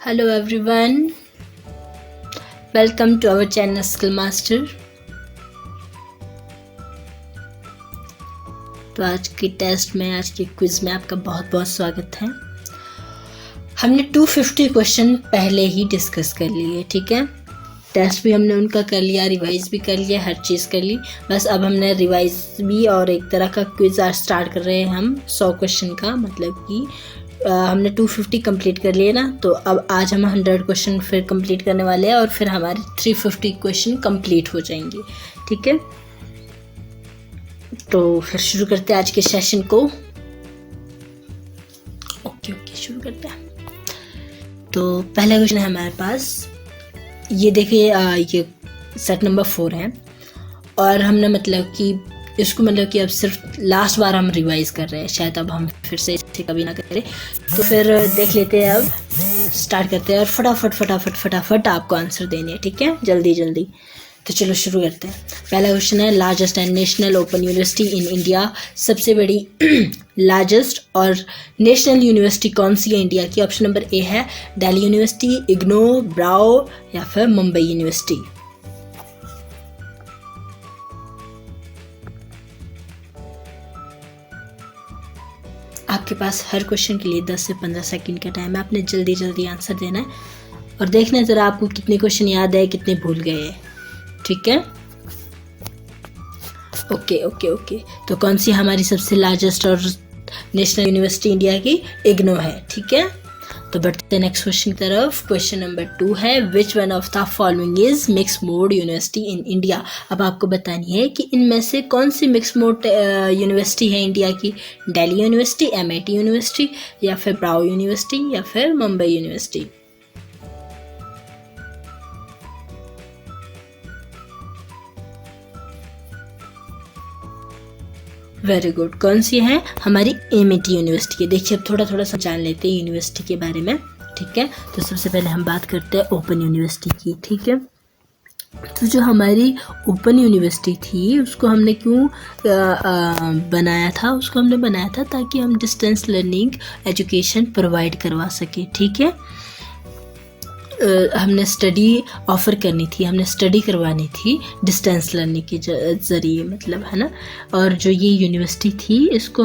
Hello everyone, welcome to our channel Skill Master। तो आज की टेस्ट में, आज की क्विज में आपका बहुत बहुत स्वागत है। हमने 250 क्वेश्चन पहले ही डिस्कस कर लिए, ठीक है। टेस्ट भी हमने उनका कर लिया, रिवाइज भी कर लिया, हर चीज़ कर ली। बस अब हमने रिवाइज भी और एक तरह का क्विज आज स्टार्ट कर रहे हैं हम 100 क्वेश्चन का, मतलब कि हमने 250 कंप्लीट कर लिए ना, तो अब आज हम 100 क्वेश्चन फिर कंप्लीट करने वाले हैं और फिर हमारे 350 क्वेश्चन कंप्लीट हो जाएंगे, ठीक है। तो फिर शुरू करते हैं आज के सेशन को। ओके शुरू करते हैं। तो पहला क्वेश्चन है हमारे पास, ये देखिए, ये सेट नंबर 4 है और हमने मतलब कि इसको मतलब कि अब सिर्फ लास्ट बार हम रिवाइज कर रहे हैं, शायद अब हम फिर से इसे कभी ना करें। तो फिर देख लेते हैं, अब स्टार्ट करते हैं और फटाफट आपको आंसर देने हैं, ठीक है, जल्दी जल्दी। तो चलो शुरू करते हैं। पहला क्वेश्चन है, largest and national open university in India, सबसे बड़ी लार्जेस्ट और नेशनल यूनिवर्सिटी कौन सी है इंडिया की? ऑप्शन नंबर ए है दिल्ली यूनिवर्सिटी, इग्नो, ब्राउ या फिर मुंबई यूनिवर्सिटी। आपके पास हर क्वेश्चन के लिए 10 से 15 सेकंड का टाइम है, आपने जल्दी जल्दी आंसर देना है और देखना है ज़रा आपको कितने क्वेश्चन याद है, कितने भूल गए हैं, ठीक है। ओके। तो कौन सी हमारी सबसे लार्जेस्ट और नेशनल यूनिवर्सिटी इंडिया की? इग्नो है, ठीक है। तो बढ़ते हैं नेक्स्ट क्वेश्चन की तरफ। क्वेश्चन नंबर 2 है, which one of the following is mix mode university in India? अब आपको बतानी है कि इनमें से कौन सी मिक्स मोड यूनिवर्सिटी है इंडिया की? दिल्ली यूनिवर्सिटी, MIT यूनिवर्सिटी या फिर ब्राउ यूनिवर्सिटी या फिर मुंबई यूनिवर्सिटी? Very good. कौन सी है? हमारी MIT यूनिवर्सिटी की। देखिए अब थोड़ा सा जान लेते हैं यूनिवर्सिटी के बारे में, ठीक है। तो सबसे पहले हम बात करते हैं ओपन यूनिवर्सिटी की, ठीक है। तो जो हमारी ओपन यूनिवर्सिटी थी उसको हमने क्यों बनाया था? उसको हमने बनाया था ताकि हम डिस्टेंस लर्निंग एजुकेशन प्रोवाइड करवा सके, ठीक है। हमने स्टडी ऑफ़र करनी थी, हमने स्टडी करवानी थी डिस्टेंस लर्निंग के ज़रिए, मतलब है ना। और जो ये यूनिवर्सिटी थी इसको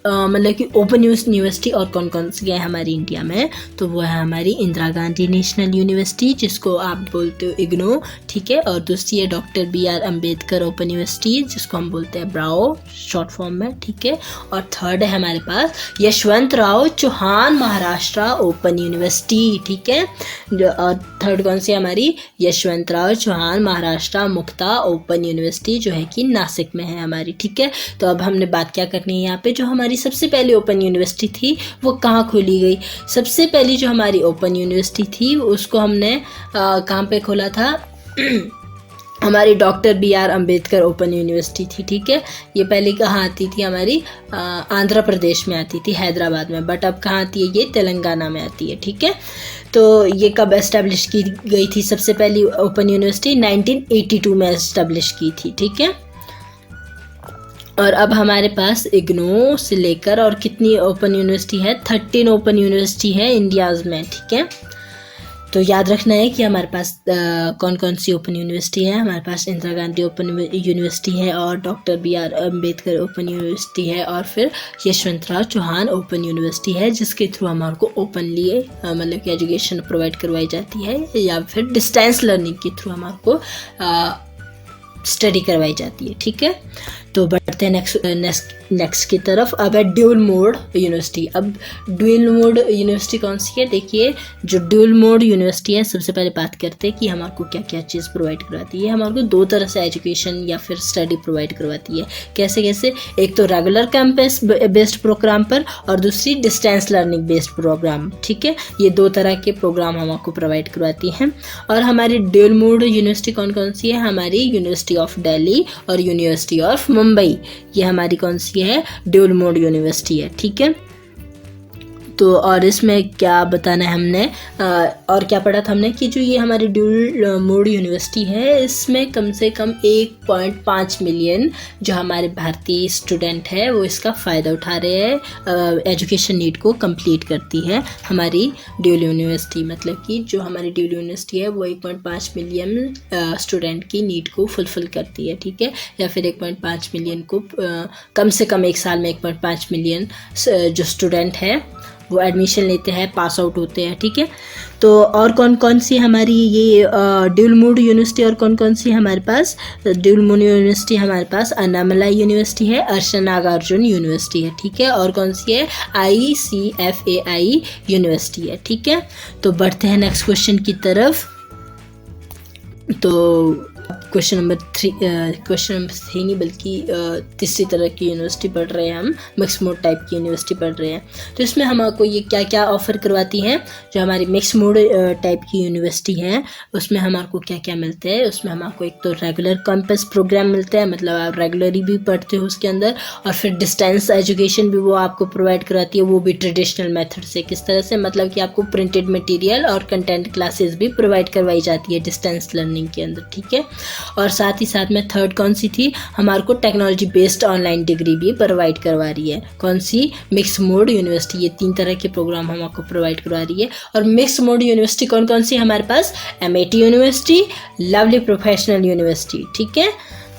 मतलब कि ओपन यूनिवर्सिटी और कौन सी है हमारी इंडिया में? तो वो है हमारी इंदिरा गांधी नेशनल यूनिवर्सिटी, जिसको आप बोलते हो इग्नो, ठीक है। और दूसरी है doctor BR Ambedkar open university, जिसको हम बोलते हैं ब्राउ शॉर्ट फॉर्म में, ठीक है। और थर्ड है हमारे पास यशवंतराव चौहान महाराष्ट्र ओपन यूनिवर्सिटी, ठीक है। और थर्ड कौन सी हमारी? यशवंतराव चौहान महाराष्ट्र मुक्ता ओपन यूनिवर्सिटी, जो है कि नासिक में है हमारी, ठीक है। तो अब हमने बात क्या करनी है यहाँ पे, जो हमारी सबसे पहली ओपन यूनिवर्सिटी थी वो कहाँ खोली गई? सबसे पहली जो हमारी ओपन यूनिवर्सिटी थी उसको हमने कहाँ पे खोला था? हमारी doctor BR Ambedkar open university थी, ठीक है। ये पहले कहाँ आती थी? हमारी आंध्र प्रदेश में आती थी, हैदराबाद में, बट अब कहाँ आती है? ये तेलंगाना में आती है, ठीक है। तो ये कब एस्टेब्लिश की गई थी सबसे पहली ओपन यूनिवर्सिटी? 1982 में एस्टेब्लिश की थी, ठीक है। और अब हमारे पास इग्नो से लेकर और कितनी ओपन यूनिवर्सिटी है? 13 ओपन यूनिवर्सिटी है इंडियाज़ में, ठीक है। तो याद रखना है कि हमारे पास कौन सी ओपन यूनिवर्सिटी है। हमारे पास इंदिरा गांधी ओपन यूनिवर्सिटी है और doctor BR Ambedkar open university है और फिर यशवंतराव चौहान ओपन यूनिवर्सिटी है, जिसके थ्रू हमारे को ओपनली मतलब कि एजुकेशन प्रोवाइड करवाई जाती है या फिर डिस्टेंस लर्निंग के थ्रू हमारे को स्टडी करवाई जाती है, ठीक है। तो बढ़ते हैं नेक्स्ट की तरफ। अब है ड्यूल मोड यूनिवर्सिटी। अब ड्यूल मोड यूनिवर्सिटी कौन सी है? देखिए, जो ड्यूल मोड यूनिवर्सिटी है, सबसे पहले बात करते हैं कि हमारे को क्या क्या चीज़ प्रोवाइड करवाती है। हमारे को 2 तरह से एजुकेशन या फिर स्टडी प्रोवाइड करवाती है। कैसे? एक तो रेगुलर कैंपस बेस्ड प्रोग्राम पर और दूसरी डिस्टेंस लर्निंग बेस्ड प्रोग्राम, ठीक है। ये 2 तरह के प्रोग्राम हमको प्रोवाइड करवाती हैं। और हमारी ड्यूल मोड यूनिवर्सिटी कौन सी है? हमारी यूनिवर्सिटी ऑफ दिल्ली और यूनिवर्सिटी ऑफ मुंबई, ये हमारी कौन सी है? ड्यूल मोड यूनिवर्सिटी है, ठीक है। तो और इसमें क्या बताना है हमने, और क्या पढ़ा था हमने कि जो ये हमारी ड्यूल मोड यूनिवर्सिटी है इसमें कम से कम 1.5 मिलियन जो हमारे भारतीय स्टूडेंट है वो इसका फ़ायदा उठा रहे हैं, एजुकेशन नीड को कंप्लीट करती है हमारी ड्यूल यूनिवर्सिटी। मतलब कि जो हमारी ड्यूल यूनिवर्सिटी है वो 1.5 मिलियन स्टूडेंट की नीड को फुलफ़िल करती है, ठीक है, या फिर 1.5 मिलियन को कम से कम एक साल में 1.5 मिलियन जो स्टूडेंट है वो एडमिशन लेते हैं, पास आउट होते हैं, ठीक है। तो और कौन कौन सी हमारी ये ड्यूल मोड यूनिवर्सिटी और कौन कौन सी हमारे पास ड्यूल मोड यूनिवर्सिटी, हमारे पास अन्नामलाई यूनिवर्सिटी है, अर्शना नागार्जुन यूनिवर्सिटी है, ठीक है, और कौन सी है ICFAI यूनिवर्सिटी है, ठीक है। तो बढ़ते हैं नेक्स्ट क्वेश्चन की तरफ। तो क्वेश्चन नंबर 3 नहीं बल्कि तीसरी तरह की यूनिवर्सिटी पढ़ रहे हैं हम, मिक्स मोड टाइप की यूनिवर्सिटी पढ़ रहे हैं। तो इसमें हमको ये क्या क्या ऑफ़र करवाती हैं, जो हमारी मिक्स मोड टाइप की यूनिवर्सिटी है उसमें हमको क्या क्या मिलते हैं। उसमें हमको एक तो रेगुलर कैंपस प्रोग्राम मिलता है, मतलब आप रेगुलरली भी पढ़ते हो उसके अंदर, और फिर डिस्टेंस एजुकेशन भी वो आपको प्रोवाइड कराती है, वो भी ट्रेडिशनल मेथड से। किस तरह से, मतलब कि आपको प्रिंटेड मटेरियल और कंटेंट क्लासेस भी प्रोवाइड करवाई जाती है डिस्टेंस लर्निंग के अंदर, ठीक है। और साथ ही साथ में थर्ड कौन सी थी, हमारे को टेक्नोलॉजी बेस्ड ऑनलाइन डिग्री भी प्रोवाइड करवा रही है। कौन सी, मिक्स मोड यूनिवर्सिटी। ये 3 तरह के प्रोग्राम हम आपको प्रोवाइड करवा रही है। और मिक्स मोड यूनिवर्सिटी कौन कौन सी हमारे पास, MAT university, lovely professional university, ठीक है।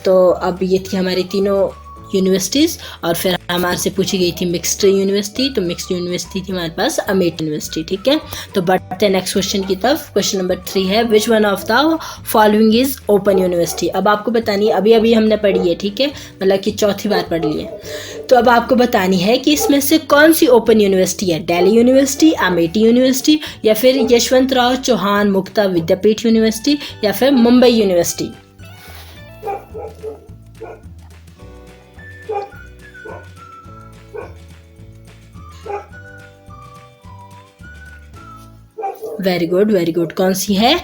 तो अब ये थी हमारी तीनों यूनिवर्सिटीज़। और फिर हमारे से पूछी गई थी मिक्स्ड यूनिवर्सिटी, तो मिक्स्ड यूनिवर्सिटी थी हमारे पास MAT यूनिवर्सिटी, ठीक है। तो बढ़ते हैं नेक्स्ट क्वेश्चन की तरफ। क्वेश्चन नंबर 3 है, which one of the following is open university. अब आपको बतानी है, अभी अभी हमने पढ़ी है, ठीक है, मतलब कि चौथी बार पढ़ ली है। तो अब आपको बतानी है कि इसमें से कौन सी ओपन यूनिवर्सिटी है, दिल्ली यूनिवर्सिटी, MAT यूनिवर्सिटी, या फिर यशवंतराव चौहान मुक्ता विद्यापीठ यूनिवर्सिटी, या फिर Mumbai university. Very good, very good. कौन सी है,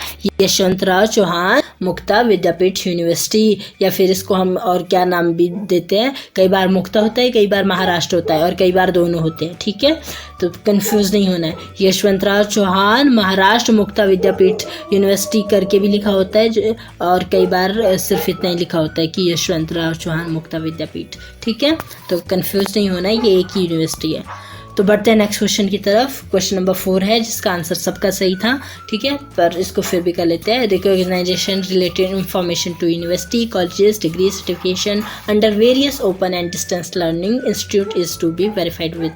यशवंतराव चौहान मुक्ता विद्यापीठ यूनिवर्सिटी, या फिर इसको हम और क्या नाम भी देते हैं, कई बार मुक्ता होता है, कई बार महाराष्ट्र होता है, और कई बार दोनों होते हैं, ठीक है। तो कंफ्यूज नहीं होना है, यशवंतराव चौहान महाराष्ट्र मुक्ता विद्यापीठ यूनिवर्सिटी करके भी लिखा होता है, और कई बार सिर्फ इतना ही लिखा होता है कि यशवंतराव चौहान मुक्ता विद्यापीठ, ठीक है। तो कंफ्यूज नहीं होना है, ये एक ही यूनिवर्सिटी है। तो बढ़ते हैं नेक्स्ट क्वेश्चन की तरफ। क्वेश्चन नंबर 4 है, जिसका आंसर सबका सही था, ठीक है, पर इसको फिर भी कर लेते हैं। Recognisation related information to university, colleges, degree, certification under various open and distance learning institute is to be verified with.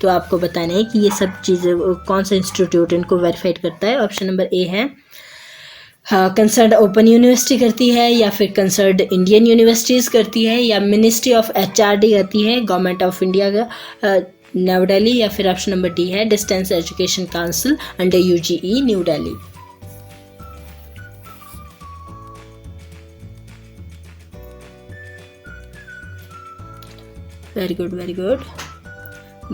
तो आपको बताना है कि ये सब चीज़ें कौन सा इंस्टीट्यूट इनको वेरीफाइड करता है। ऑप्शन नंबर A है, कंसर्ड ओपन यूनिवर्सिटी करती है, या फिर कंसर्ड इंडियन यूनिवर्सिटीज़ करती है, या मिनिस्ट्री ऑफ HRD करती है, गवर्नमेंट ऑफ इंडिया का न्यू दिल्ली, या फिर ऑप्शन नंबर D है, distance education council under UGE new Delhi. Very good, very good,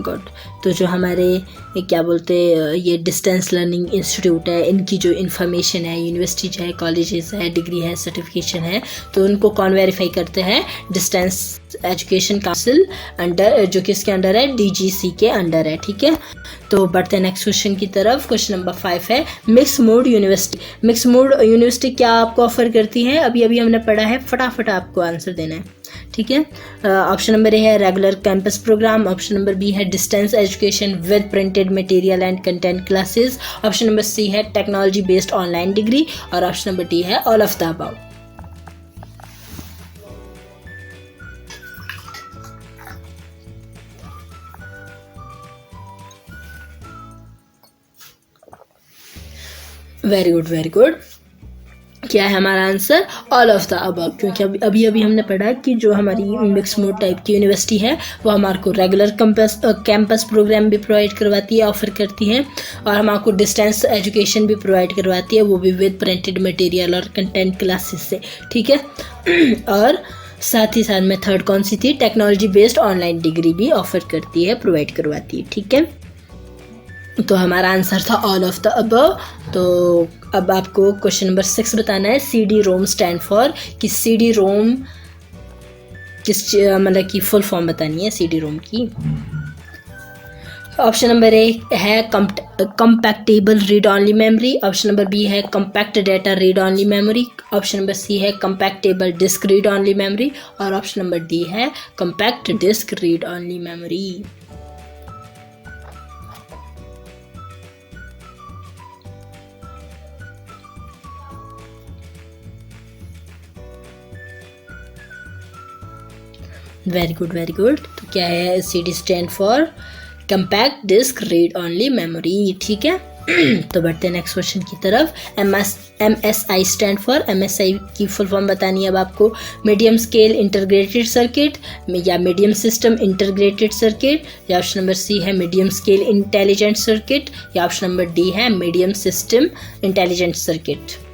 good. तो जो हमारे क्या बोलते ये डिस्टेंस लर्निंग इंस्टीट्यूट है, इनकी जो इन्फॉर्मेशन है, यूनिवर्सिटी है, कॉलेजेस है, डिग्री है, सर्टिफिकेशन है, तो उनको कौन वेरीफाई करते हैं, डिस्टेंस एजुकेशन काउंसिल अंडर, जो किसके अंडर है, DGC के अंडर है, ठीक है। तो बढ़ते हैं नेक्स्ट क्वेश्चन की तरफ। क्वेश्चन नंबर 5 है, mix mode university. Mix mode university क्या आपको ऑफर करती है, अभी अभी हमने पढ़ा है, फटाफट आपको आंसर देना है, ठीक है। ऑप्शन नंबर A है regular campus programme, option number B है distance education with printed material and content classes, option number C है टेक्नोलॉजी बेस्ड ऑनलाइन डिग्री, और ऑप्शन नंबर D है all of the above. Very good, very good. क्या है हमारा answer, all of the above, क्योंकि अभी अभी हमने पढ़ा कि जो हमारी मिक्स मोड टाइप की यूनिवर्सिटी है वो हमारे को रेगुलर कैंपस प्रोग्राम भी प्रोवाइड करवाती है, ऑफर करती है, और हमारे को डिस्टेंस एजुकेशन भी प्रोवाइड करवाती है, वो भी विद प्रिंटेड मटेरियल और कंटेंट क्लासेस से, ठीक है। और साथ ही साथ में थर्ड कौन सी थी, टेक्नोलॉजी बेस्ड ऑनलाइन डिग्री भी ऑफर करती है, प्रोवाइड करवाती है, ठीक है। तो हमारा आंसर था ऑल ऑफ द अबव। तो अब आपको क्वेश्चन नंबर 6 बताना है, CD-ROM स्टैंड फॉर, कि CD-ROM किस मतलब की फुल फॉर्म बतानी है CD-ROM की। ऑप्शन नंबर ए है compactable read only memory, option number B है compact data read only memory, option number C है compactable disk read only memory और ऑप्शन नंबर डी है compact disk read only memory. Very good very good. तो क्या है, CD stand for compact disk read only memory, ठीक है। तो बढ़ते हैं नेक्स्ट क्वेश्चन की तरफ। MSI स्टैंड फॉर, MSI की फुल फॉर्म बतानी है अब आपको। मीडियम स्केल इंटीग्रेटेड सर्किट या मीडियम सिस्टम इंटीग्रेटेड सर्किट, या ऑप्शन नंबर सी है मीडियम स्केल इंटेलिजेंट सर्किट, या ऑप्शन नंबर डी है medium system intelligent circuit.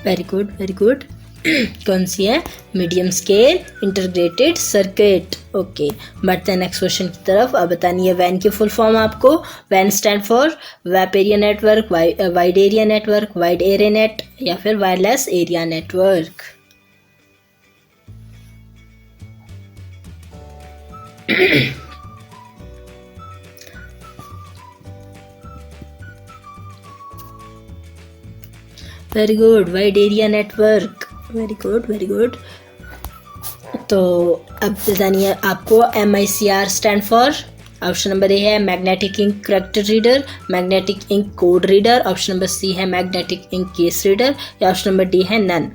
Very good very good. कौन सी है? Medium scale integrated circuit. Okay, बढ़ते हैं नेक्स्ट क्वेश्चन की तरफ। अब बतानी है वैन की फुल फॉर्म आपको। वैन stand for web area network, wide area network, wide area net या फिर wireless area network. Very good, wide area network. Very good very good. तो अब बतानी है आपको MICR stand for. Option number A है magnetic ink character reader, magnetic ink code reader, option number C है magnetic ink case reader, या option number D है none.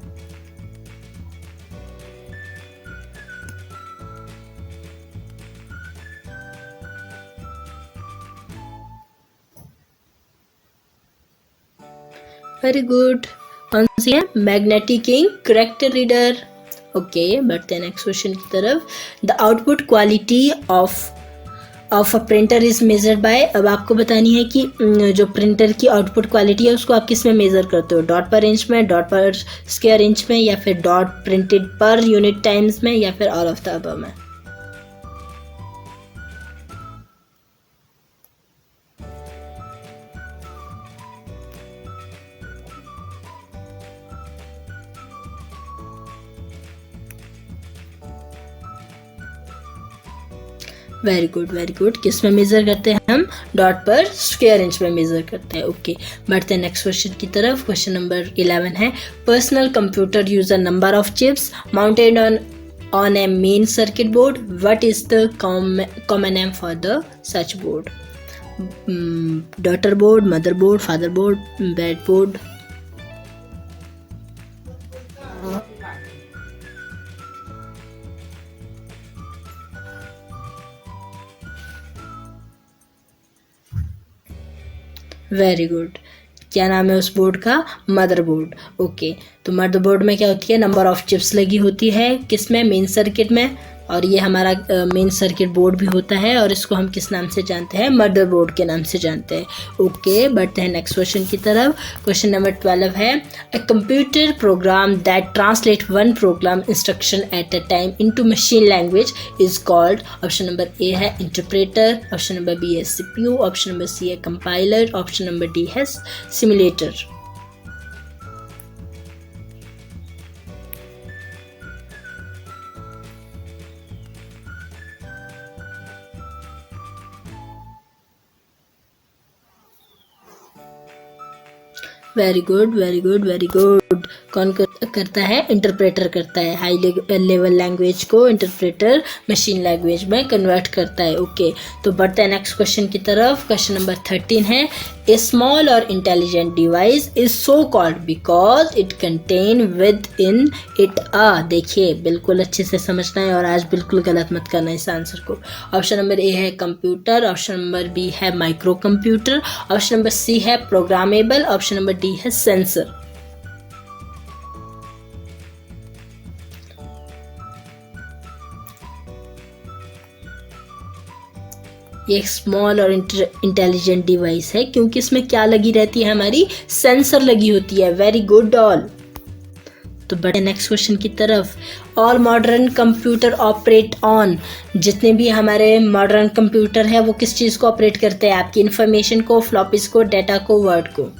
Very good. कौन सी है? Magnetic ink character reader. Okay, बढ़ते हैं next question की तरफ। The output quality of a printer is measured by. अब आपको बतानी है कि जो प्रिंटर की आउटपुट क्वालिटी है उसको आप किस में मेजर करते हो? डॉट पर इंच में, डॉट पर स्क्वायर इंच में, या फिर dot printed per unit times में, या फिर ऑल ऑफ द अबव में? Very good very good. किस में मेजर करते हैं हम? डॉट पर स्क्वायर इंच में मेजर करते हैं। ओके, बढ़ते हैं नेक्स्ट क्वेश्चन की तरफ। क्वेश्चन नंबर 11 है personal computer use a number of chips mounted on A main circuit board. What is the common name for the such board? Daughter board, mother board, father board, bread board. Very good. क्या नाम है उस board का? Motherboard. Okay, तो motherboard में क्या होती है? नंबर ऑफ चिप्स लगी होती है। किस में? मेन सर्किट में। और ये हमारा मेन सर्किट बोर्ड भी होता है और इसको हम किस नाम से जानते हैं? मदरबोर्ड के नाम से जानते हैं। ओके, बढ़ते हैं नेक्स्ट क्वेश्चन की तरफ। क्वेश्चन नंबर 12 है a computer program that translate one programme instruction at a time into machine language is called. Option number A है इंटरप्रेटर, ऑप्शन नंबर बी है CPU, ऑप्शन नंबर सी है compiler, option number D है simulator. Very good very good very good. कौन करता है? Interpreter करता है। High level language को इंटरप्रेटर मशीन लैंग्वेज में कन्वर्ट करता है। ओके, तो बढ़ते हैं नेक्स्ट क्वेश्चन की तरफ। क्वेश्चन नंबर 13 है ए स्मॉल और intelligent device is so called because it contain with in it a. देखिए, बिल्कुल अच्छे से समझना है और आज बिल्कुल गलत मत करना इस आंसर को। ऑप्शन नंबर ए है कंप्यूटर, ऑप्शन नंबर बी है micro computer, option number C है प्रोग्रामेबल, ऑप्शन नंबर डी है सेंसर। ये एक स्मॉल और इंटेलिजेंट डिवाइस है क्योंकि इसमें क्या लगी रहती है? हमारी सेंसर लगी होती है। Very good all. तो बढ़े नेक्स्ट क्वेश्चन की तरफ। All modern computer operate on, जितने भी हमारे मॉडर्न कंप्यूटर है वो किस चीज़ को ऑपरेट करते हैं, आपकी इंफॉर्मेशन को, फ्लॉपीज को, डेटा को, वर्ड को।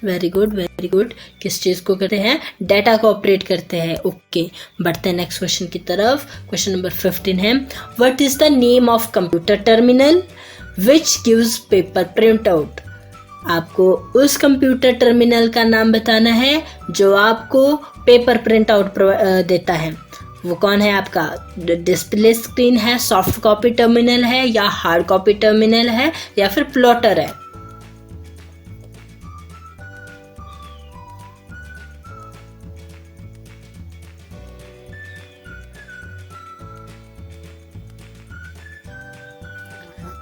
वेरी गुड वेरी गुड, किस चीज़ को करते हैं, डाटा को ऑपरेट करते हैं। ओके, बढ़ते हैं नेक्स्ट क्वेश्चन की तरफ। क्वेश्चन नंबर 15 है, what is the name of computer terminal which gives paper print out. आपको उस कंप्यूटर टर्मिनल का नाम बताना है जो आपको पेपर प्रिंट आउट देता है। वो कौन है आपका, डिस्प्ले स्क्रीन है, सॉफ्ट कॉपी टर्मिनल है, या हार्ड कॉपी टर्मिनल है, या फिर प्लॉटर है।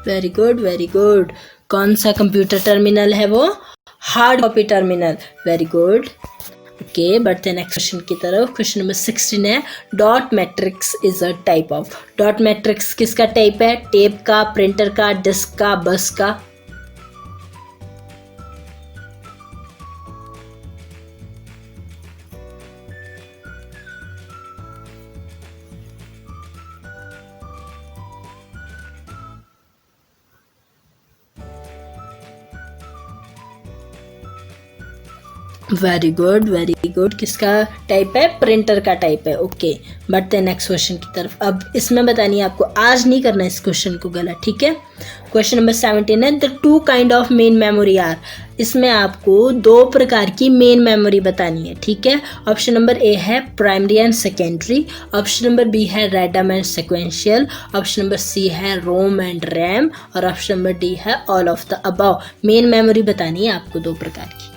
वेरी गुड वेरी गुड, कौन सा कंप्यूटर टर्मिनल है वो, hard copy terminal. Very good. Okay, बढ़ते हैं नेक्स्ट क्वेश्चन की तरफ। क्वेश्चन नंबर 16 है, dot matrix is a type of. Dot matrix किसका टाइप है, टेप का, प्रिंटर का, डिस्क का, बस का। वेरी गुड, किसका टाइप है, प्रिंटर का टाइप है। ओके, बढ़ते हैं नेक्स्ट क्वेश्चन की तरफ। अब इसमें बतानी है आपको, आज नहीं करना इस क्वेश्चन को गलत, ठीक है। क्वेश्चन नंबर 17 है, the two kind of main memory are. इसमें आपको दो प्रकार की मेन मेमोरी बतानी है, ठीक है। ऑप्शन नंबर ए है primary and secondary, option number B है random and sequential, option number C है रोम एंड रैम, और ऑप्शन नंबर डी है all of the above. Main memory बतानी है आपको दो प्रकार की।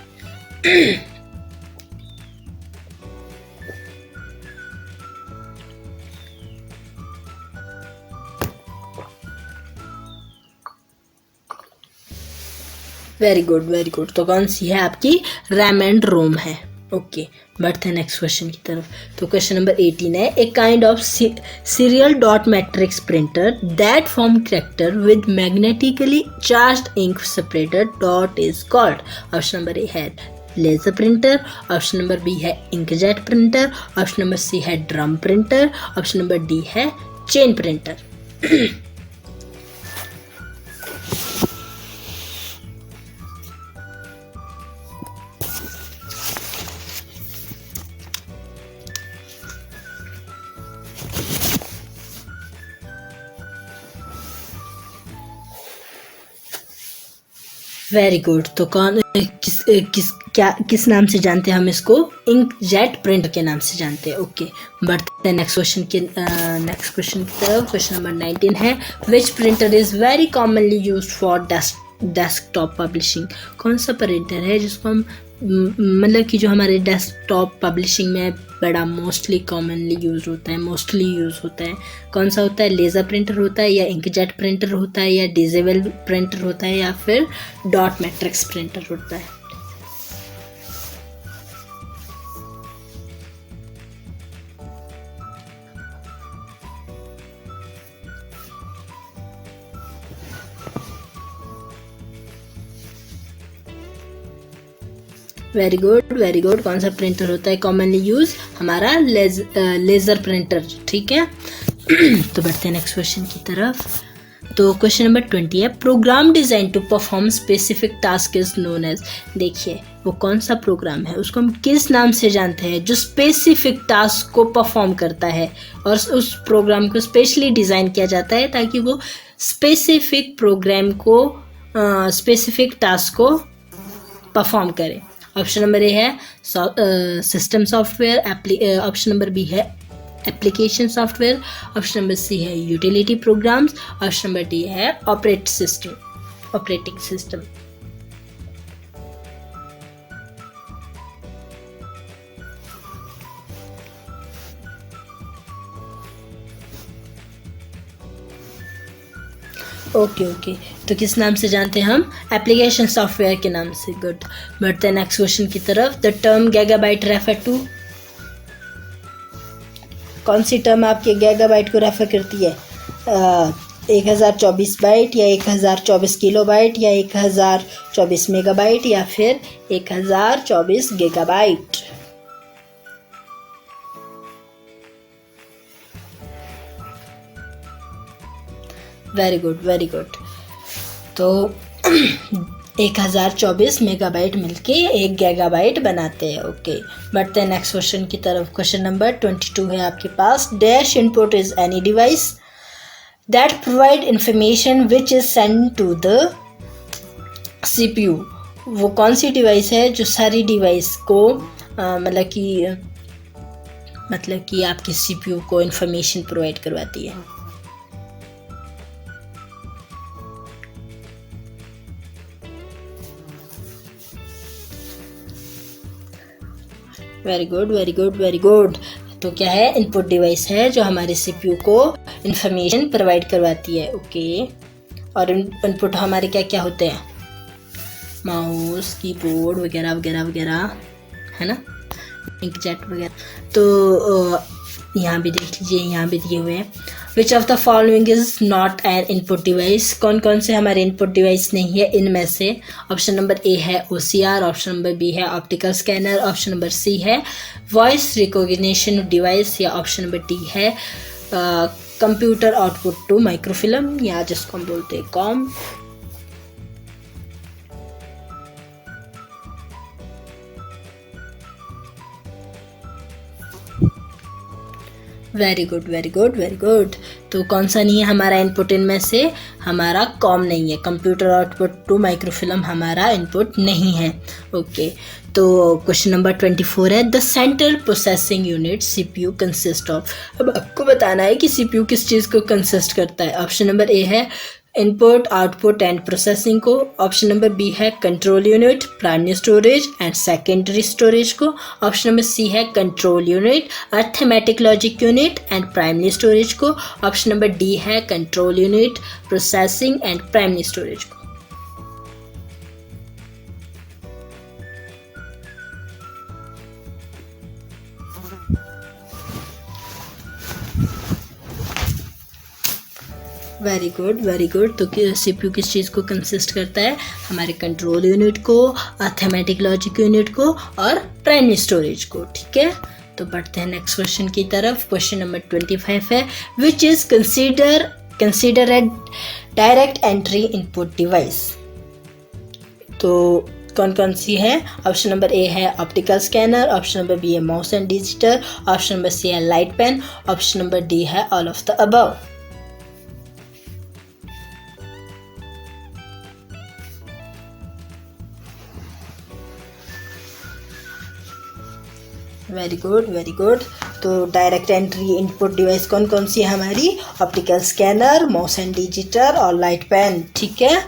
वेरी गुड, तो कौन सी है आपकी, रैम एंड रोम है। ओके, बढ़ते हैं नेक्स्ट क्वेश्चन की तरफ। तो क्वेश्चन नंबर 18 है, a kind of serial dot matrix printer that form character with magnetically charged ink separator dot is called. Option number A है laser printer, option number B है inkjet printer, option number C है drum printer, option number D है chain printer. Very good, तो कौन किस नाम से जानते हैं हम इसको, इंकजेट प्रिंटर के नाम से जानते हैं। ओके, बढ़ते हैं नेक्स्ट क्वेश्चन की तरफ। क्वेश्चन नंबर 19 है, विच printer is very commonly used for desktop publishing. कौन सा प्रिंटर है जिसको हम मतलब कि जो हमारे डेस्कटॉप पब्लिशिंग में बड़ा मोस्टली यूज़ होता है, कौन सा होता है, लेज़र प्रिंटर होता है, या इंकजेट प्रिंटर होता है, या डिजेबल प्रिंटर होता है, या फिर डॉट मैट्रिक्स प्रिंटर होता है। वेरी गुड, कौन सा प्रिंटर होता है कॉमनली यूज, हमारा लेजर प्रिंटर, ठीक है। तो बढ़ते हैं नेक्स्ट क्वेश्चन की तरफ। तो क्वेश्चन नंबर 20 है, program design to perform specific task is known as. देखिए वो कौन सा प्रोग्राम है, उसको हम किस नाम से जानते हैं, जो स्पेसिफिक टास्क को परफॉर्म करता है, और उस प्रोग्राम को स्पेशली डिज़ाइन किया जाता है ताकि वो स्पेसिफिक टास्क को परफॉर्म करे। ऑप्शन नंबर ए है system software, option number B है application software, option number C है utility programs, option number D है ऑपरेटिंग सिस्टम। ओके, तो किस नाम से जानते हैं हम, एप्लीकेशन सॉफ्टवेयर के नाम से। गुड, बढ़ते हैं नेक्स्ट क्वेश्चन की तरफ। The term gigabyte refer to. कौन सी टर्म आपके गीगाबाइट को रेफर करती है? 1024 बाइट या 1024 किलोबाइट या 1024 मेगाबाइट या फिर 1024 gigabyte? Very good, very good. तो 1024 मेगाबाइट मिलके 1 गीगाबाइट बनाते हैं। ओके, बढ़ते हैं नेक्स्ट क्वेश्चन की तरफ। क्वेश्चन नंबर 22 है आपके पास। Dash input is any device that provide information which is send to the CPU। वो कौन सी डिवाइस है जो सारी डिवाइस को मतलब कि आपके CPU को इंफॉर्मेशन प्रोवाइड करवाती है? Very good, very good, very good. तो क्या है? इनपुट डिवाइस है जो हमारे CPU को इंफॉर्मेशन प्रोवाइड करवाती है। ओके, और इनपुट हमारे क्या क्या होते हैं? माउस, कीबोर्ड वगैरह वगैरह वगैरह, है ना, इंकजेट वगैरह। तो यहाँ भी देख लीजिए, यहाँ भी दिए हुए हैं। विच of the following is not an input device? कौन कौन से हमारे इनपुट डिवाइस नहीं है इनमें से? ऑप्शन नंबर ए है OCR, ऑप्शन नंबर बी है optical scanner, option number C है वॉइस रिकॉग्निशन डिवाइस, या ऑप्शन नंबर डी है कंप्यूटर आउटपुट टू माइक्रोफिल्म, या जिसको हम बोलते हैं COM. Very good, very good, very good. तो कौन सा नहीं है हमारा इनपुट इनमें से? हमारा कॉम नहीं है, कंप्यूटर आउटपुट टू माइक्रोफिल्म हमारा इनपुट नहीं है। ओके, तो क्वेश्चन नंबर 24 है। The central processing unit CPU consist of. अब आपको बताना है कि CPU किस चीज़ को कंसिस्ट करता है। ऑप्शन नंबर ए है इनपुट, आउटपुट एंड प्रोसेसिंग को, ऑप्शन नंबर बी है control unit, primary storage and secondary storage को, ऑप्शन नंबर सी है control unit, arithmetic logic unit and primary storage को, ऑप्शन नंबर डी है control unit, processing and primary storage को। Very good, very good. तो CPU किस चीज़ को consist करता है? हमारे कंट्रोल यूनिट को, अर्थमेटिक लॉजिक यूनिट को और प्राइमरी स्टोरेज को। ठीक है, तो बढ़ते हैं नेक्स्ट क्वेश्चन की तरफ। क्वेश्चन नंबर 25 है। Which is consider a direct entry input device? तो कौन कौन सी है? ऑप्शन नंबर ए है optical scanner, option number B है mouse and digital, option number C है light pen, option number D है all of the above. Very good, very good. तो डायरेक्ट एंट्री इनपुट डिवाइस कौन कौन सी है हमारी? Optical scanner, mouse and digital और लाइट पेन। ठीक है,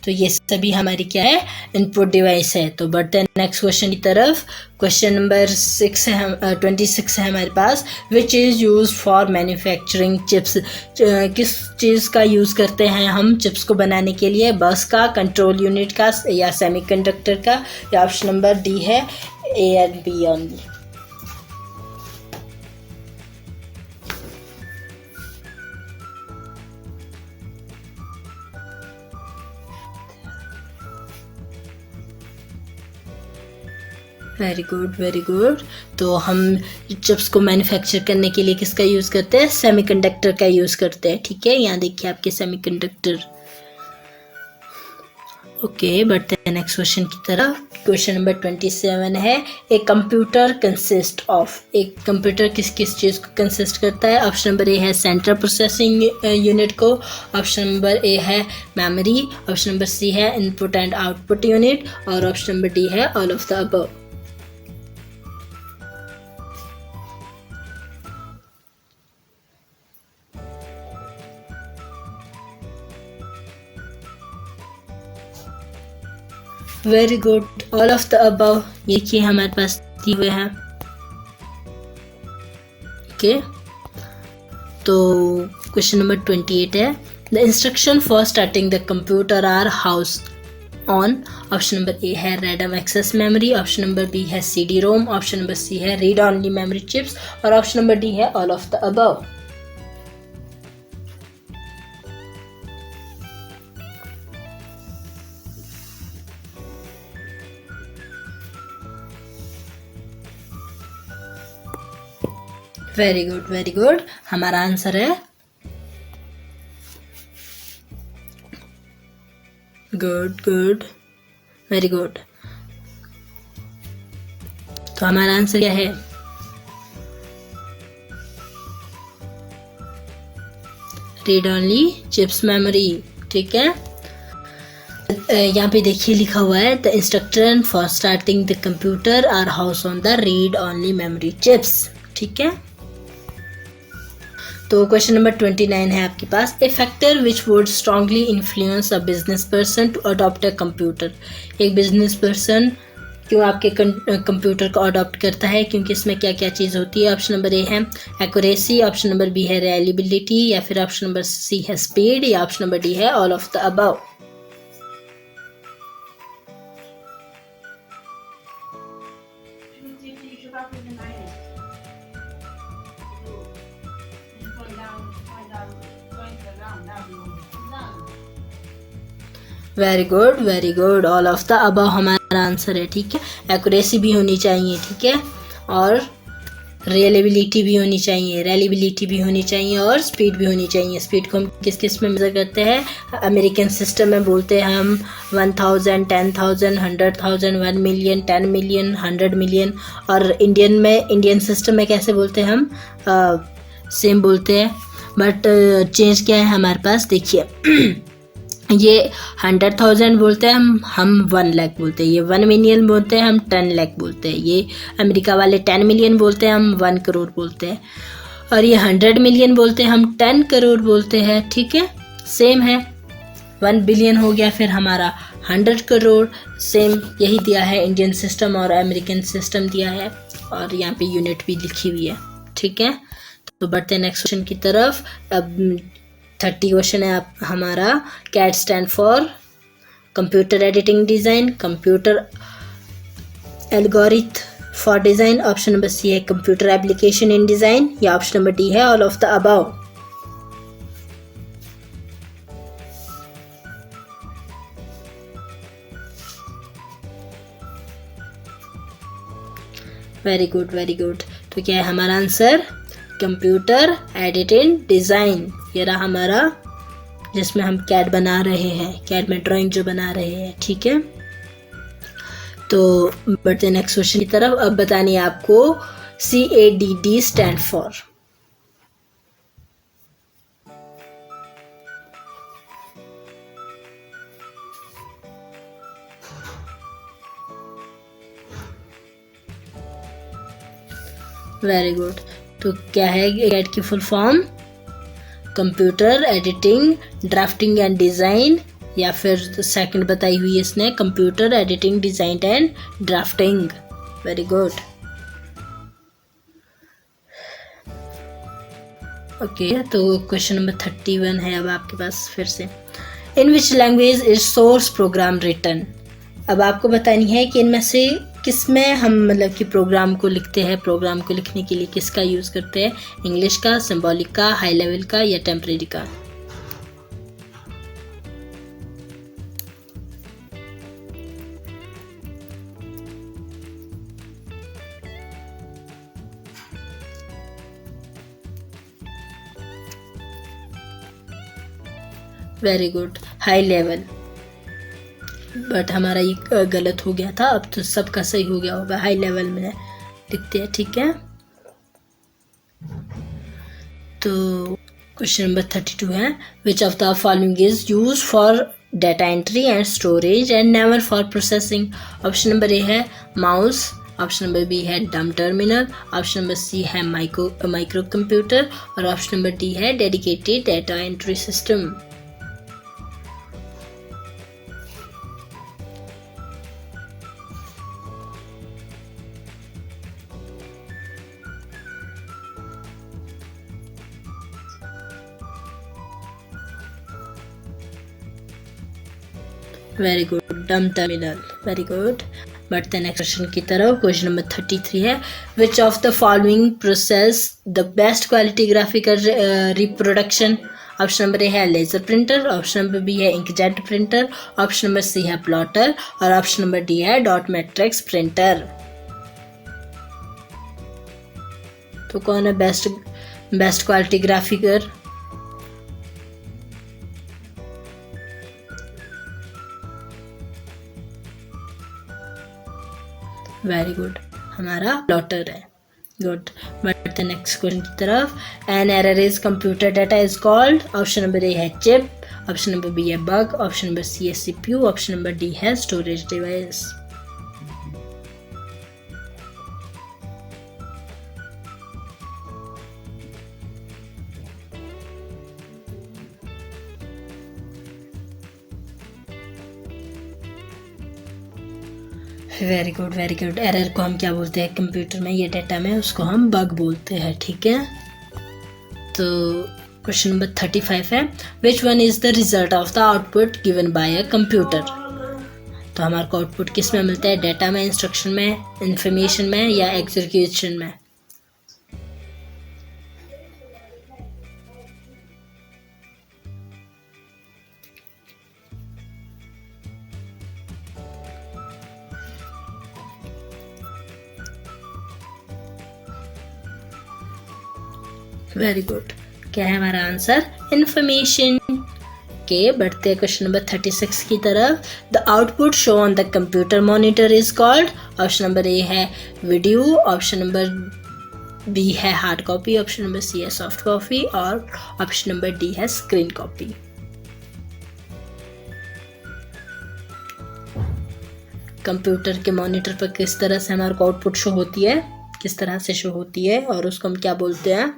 तो ये सभी हमारी क्या है? इनपुट डिवाइस है। तो बढ़ते हैं नेक्स्ट क्वेश्चन की तरफ। क्वेश्चन नंबर 26 है हमारे पास। Which is use for manufacturing chips? किस चीज़ का यूज़ करते हैं हम चिप्स को बनाने के लिए? बस का, कंट्रोल यूनिट का, या सेमीकंडक्टर का, या ऑप्शन नंबर डी है A and B only. Very good, very good. तो हम चिप्स को मैन्युफैक्चर करने के लिए किसका यूज़ करते हैं? सेमीकंडक्टर का यूज़ करते हैं। ठीक है, यहाँ देखिए आपके सेमीकंडक्टर। ओके, बढ़ते हैं नेक्स्ट क्वेश्चन की तरफ। क्वेश्चन नंबर 27 है। एक कंप्यूटर कंसिस्ट ऑफ। एक कंप्यूटर किस किस चीज़ को कंसिस्ट करता है? ऑप्शन नंबर ए है सेंट्रल प्रोसेसिंग यूनिट को, ऑप्शन नंबर ए है मेमोरी, ऑप्शन नंबर सी है इनपुट एंड आउटपुट यूनिट, और ऑप्शन नंबर डी है all of the above. Very good, all of the above ये हमारे पास दिए हुए हैं। ओके, तो क्वेश्चन नंबर 28 है। The instruction for starting the computer are house on, option number A है random access memory, option number B है CD ROM, option number C है रीड ऑनली मेमोरी चिप्स और ऑप्शन नंबर डी है all of the above. Very good very good, हमारा answer है good good very good. तो हमारा answer क्या है? Read only chips memory. ठीक है, यहाँ पे देखिए लिखा हुआ है the instruction for starting the computer are house on the read only memory chips. ठीक है, तो क्वेश्चन नंबर 29 है आपके पास, a factor which would strongly influence a business person to adopt a computer. एक बिजनेस पर्सन क्यों आपके computer को अडॉप्ट करता है, क्योंकि इसमें क्या क्या चीज़ होती है। ऑप्शन नंबर ए है एक्यूरेसी, ऑप्शन नंबर बी है रिलायबिलिटी, या फिर ऑप्शन नंबर सी है स्पीड, या ऑप्शन नंबर डी है all of the above. Very good, all of the above हमारा आंसर है। ठीक है, एक्यूरेसी भी होनी चाहिए, ठीक है, और रिलायबिलिटी भी होनी चाहिए, रिलायबिलिटी भी होनी चाहिए और स्पीड भी होनी चाहिए। स्पीड को हम किस किस में मेजर करते हैं? अमेरिकन सिस्टम में बोलते हैं हम 1000, 10,000, 100,000, 1 मिलियन, 10 मिलियन, 100 मिलियन। और इंडियन सिस्टम में कैसे बोलते हैं हम? सेम बोलते हैं, बट चेंज क्या है हमारे पास? देखिए ये 100,000 बोलते हैं हम 1 लाख बोलते हैं, ये 1 मिलियन बोलते हैं हम 10 लाख बोलते हैं, ये अमेरिका वाले 10 मिलियन बोलते हैं हम 1 करोड़ बोलते हैं, और ये 100 मिलियन बोलते हैं हम 10 करोड़ बोलते हैं। ठीक है, सेम है। 1 बिलियन हो गया फिर हमारा 100 करोड़, सेम यही दिया है इंडियन सिस्टम और अमेरिकन सिस्टम दिया है, और यहाँ पे यूनिट भी लिखी हुई है। ठीक है, तो बढ़ते हैं नेक्स्ट क्वेश्चन की तरफ। अब 30 क्वेश्चन है आप हमारा। CAD stand for computer editing design, computer algorithm for design, option number C है कंप्यूटर एप्लीकेशन इन डिज़ाइन, या ऑप्शन नंबर डी है all of the above. Very good, तो क्या है हमारा आंसर? Computer editing design. ये रहा हमारा, जिसमें हम कैड बना रहे हैं, कैड में ड्राइंग जो बना रहे हैं। ठीक है, तो बढ़ते नेक्स्ट क्वेश्चन की तरफ। अब बतानी है आपको CADD stand for. Very good, तो क्या है कैड की full form? Computer editing drafting and design, या फिर सेकंड बताई हुई है इसने computer editing design and drafting. Very good, okay, तो क्वेश्चन नंबर 31 है अब आपके पास फिर से। In which language is source program written. अब आपको बतानी है कि इनमें से किस में हम मतलब कि प्रोग्राम को लिखते हैं, प्रोग्राम को लिखने के लिए किसका यूज़ करते हैं? इंग्लिश का, सिंबॉलिक का, हाई लेवल का, या टेम्परेरी का? Very good, high level, but हमारा ये गलत हो गया था, अब तो सबका सही हो गया होगा। हाई लेवल में लिखते हैं। ठीक है, तो क्वेश्चन नंबर 32 है, which of the following is use for data entry and storage and never for processing. Option number A है माउस, ऑप्शन नंबर बी है डम टर्मिनल, ऑप्शन नंबर सी है माइक्रो कंप्यूटर, और ऑप्शन नंबर डी है dedicated data entry system. Very good, dumb terminal, very good. बढ़ते next question की तरफ। Question number 33 है, which of the following process the best quality graphical reproduction. Option number A है laser printer, option number B है inkjet printer, option number C है plotter और option number D है dot matrix printer. तो कौन है best quality ग्राफिकर? Very good, हमारा plotter है। गुड, बढ़ते नेक्स्ट क्वेश्चन की तरफ। An error is computer data is called. Option number A है चिप, ऑप्शन नंबर बी है बग, ऑप्शन नंबर सी है सीपीयू, ऑप्शन नंबर डी है storage device. Very good, very good. Error को हम क्या बोलते हैं कंप्यूटर में या डेटा में? उसको हम बग बोलते हैं, ठीक है। तो क्वेश्चन नंबर 35 है, which one is the result of the output given by a computer. तो हमारे को आउटपुट किस में मिलता है? डेटा में, इंस्ट्रक्शन में, इंफॉर्मेशन में या एग्जीक्यूशन में? वेरी गुड, क्या है हमारा आंसर? इंफॉर्मेशन। के बढ़ते क्वेश्चन नंबर 36 की तरफ। The output show on the computer monitor is called. Option number A है वीडियो, ऑप्शन नंबर बी है hard copy, option number C है सॉफ्ट कॉपी और ऑप्शन नंबर डी है स्क्रीन कॉपी। कंप्यूटर के monitor पर किस तरह से हमारे को आउटपुट शो होती है, किस तरह से शो होती है और उसको हम क्या बोलते हैं?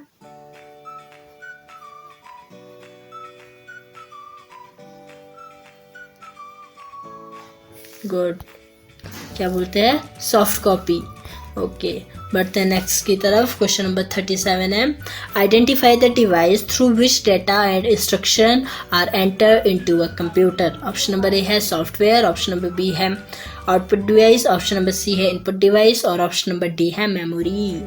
गुड, क्या बोलते हैं? Soft copy. ओके, बढ़ते हैं नेक्स्ट की तरफ। क्वेश्चन नंबर 37 है, identify the device through which data and instruction are enter into a computer. Option number A है सॉफ्टवेयर, ऑप्शन नंबर बी है output device, option number C है input device और option number D है memory.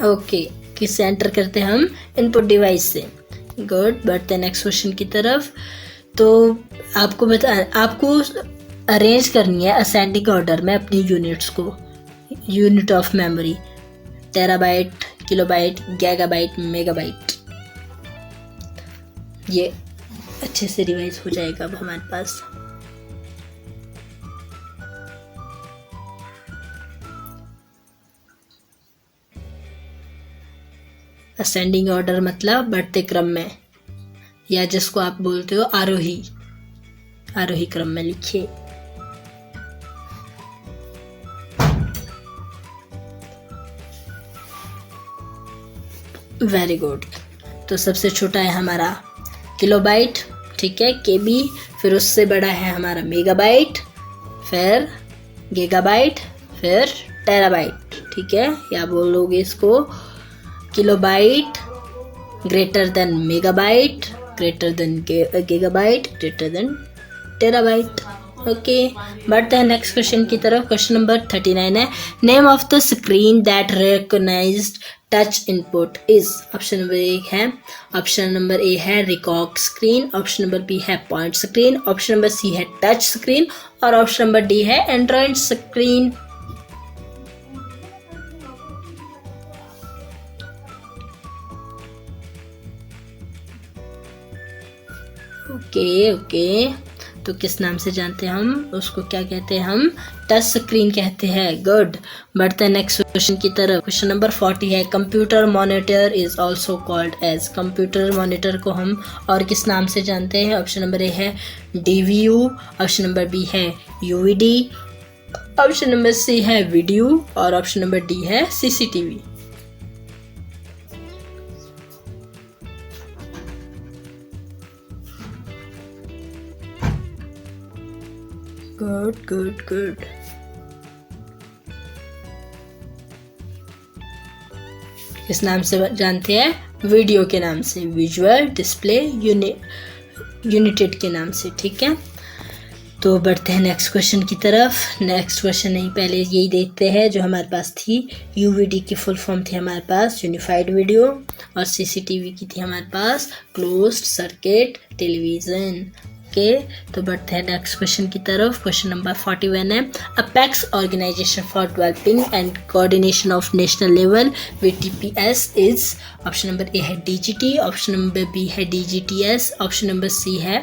Okay, किससे enter करते हैं हम? Input device से। गुड, बढ़ते हैं नेक्स्ट क्वेश्चन की तरफ। तो आपको अरेंज करनी है असेंडिंग ऑर्डर में अपनी यूनिट्स को, unit of memory, terabyte, kilobyte, gigabyte, megabyte. ये अच्छे से रिवाइज हो जाएगा अब हमारे पास। असेंडिंग ऑर्डर मतलब बढ़ते क्रम में, या जिसको आप बोलते हो आरोही, आरोही क्रम में लिखिए। वेरी गुड, तो सबसे छोटा है हमारा किलोबाइट, ठीक है, केबी, फिर उससे बड़ा है हमारा मेगाबाइट, फिर गीगाबाइट, फिर टेराबाइट, ठीक है। या बोलोगे इसको kilobyte greater than megabyte, greater than gigabyte, greater than terabyte. Okay, बढ़ते हैं नेक्स्ट क्वेश्चन की तरफ। क्वेश्चन नंबर 39 है, name of the screen that recognised touch input is. Option number A है recog screen, option number B है point screen, option number C है touch screen और option number D है Android screen. Okay, तो किस नाम से जानते हैं हम उसको? क्या कहते हैं हम? टच स्क्रीन कहते हैं। गुड, बढ़ते हैं नेक्स्ट क्वेश्चन की तरफ। क्वेश्चन नंबर 40 है, computer monitor is also called as. Computer monitor को हम और किस नाम से जानते हैं? ऑप्शन नंबर ए है DVU, ऑप्शन नंबर बी है UVD, ऑप्शन नंबर सी है वीडियो और ऑप्शन नंबर डी है CCTV। Good good good. किस नाम से जानते हैं? वीडियो के नाम से, विजुअल डिस्प्ले यूनिटेड के नाम से, ठीक है। तो बढ़ते हैं नेक्स्ट क्वेश्चन की तरफ। नेक्स्ट क्वेश्चन नहीं, पहले यही देखते हैं जो हमारे पास थी। यूवीडी की फुल फॉर्म थी हमारे पास यूनिफाइड वीडियो, और सीसीटीवी की थी हमारे पास क्लोज्ड सर्किट टेलीविज़न। ओके, तो बढ़ते हैं नेक्स्ट क्वेश्चन की तरफ। क्वेश्चन नंबर 41 है, apex organisation for developing and coordination of national level VTPS is. Option number A है DGT, ऑप्शन नंबर बी है DGTS, ऑप्शन नंबर सी है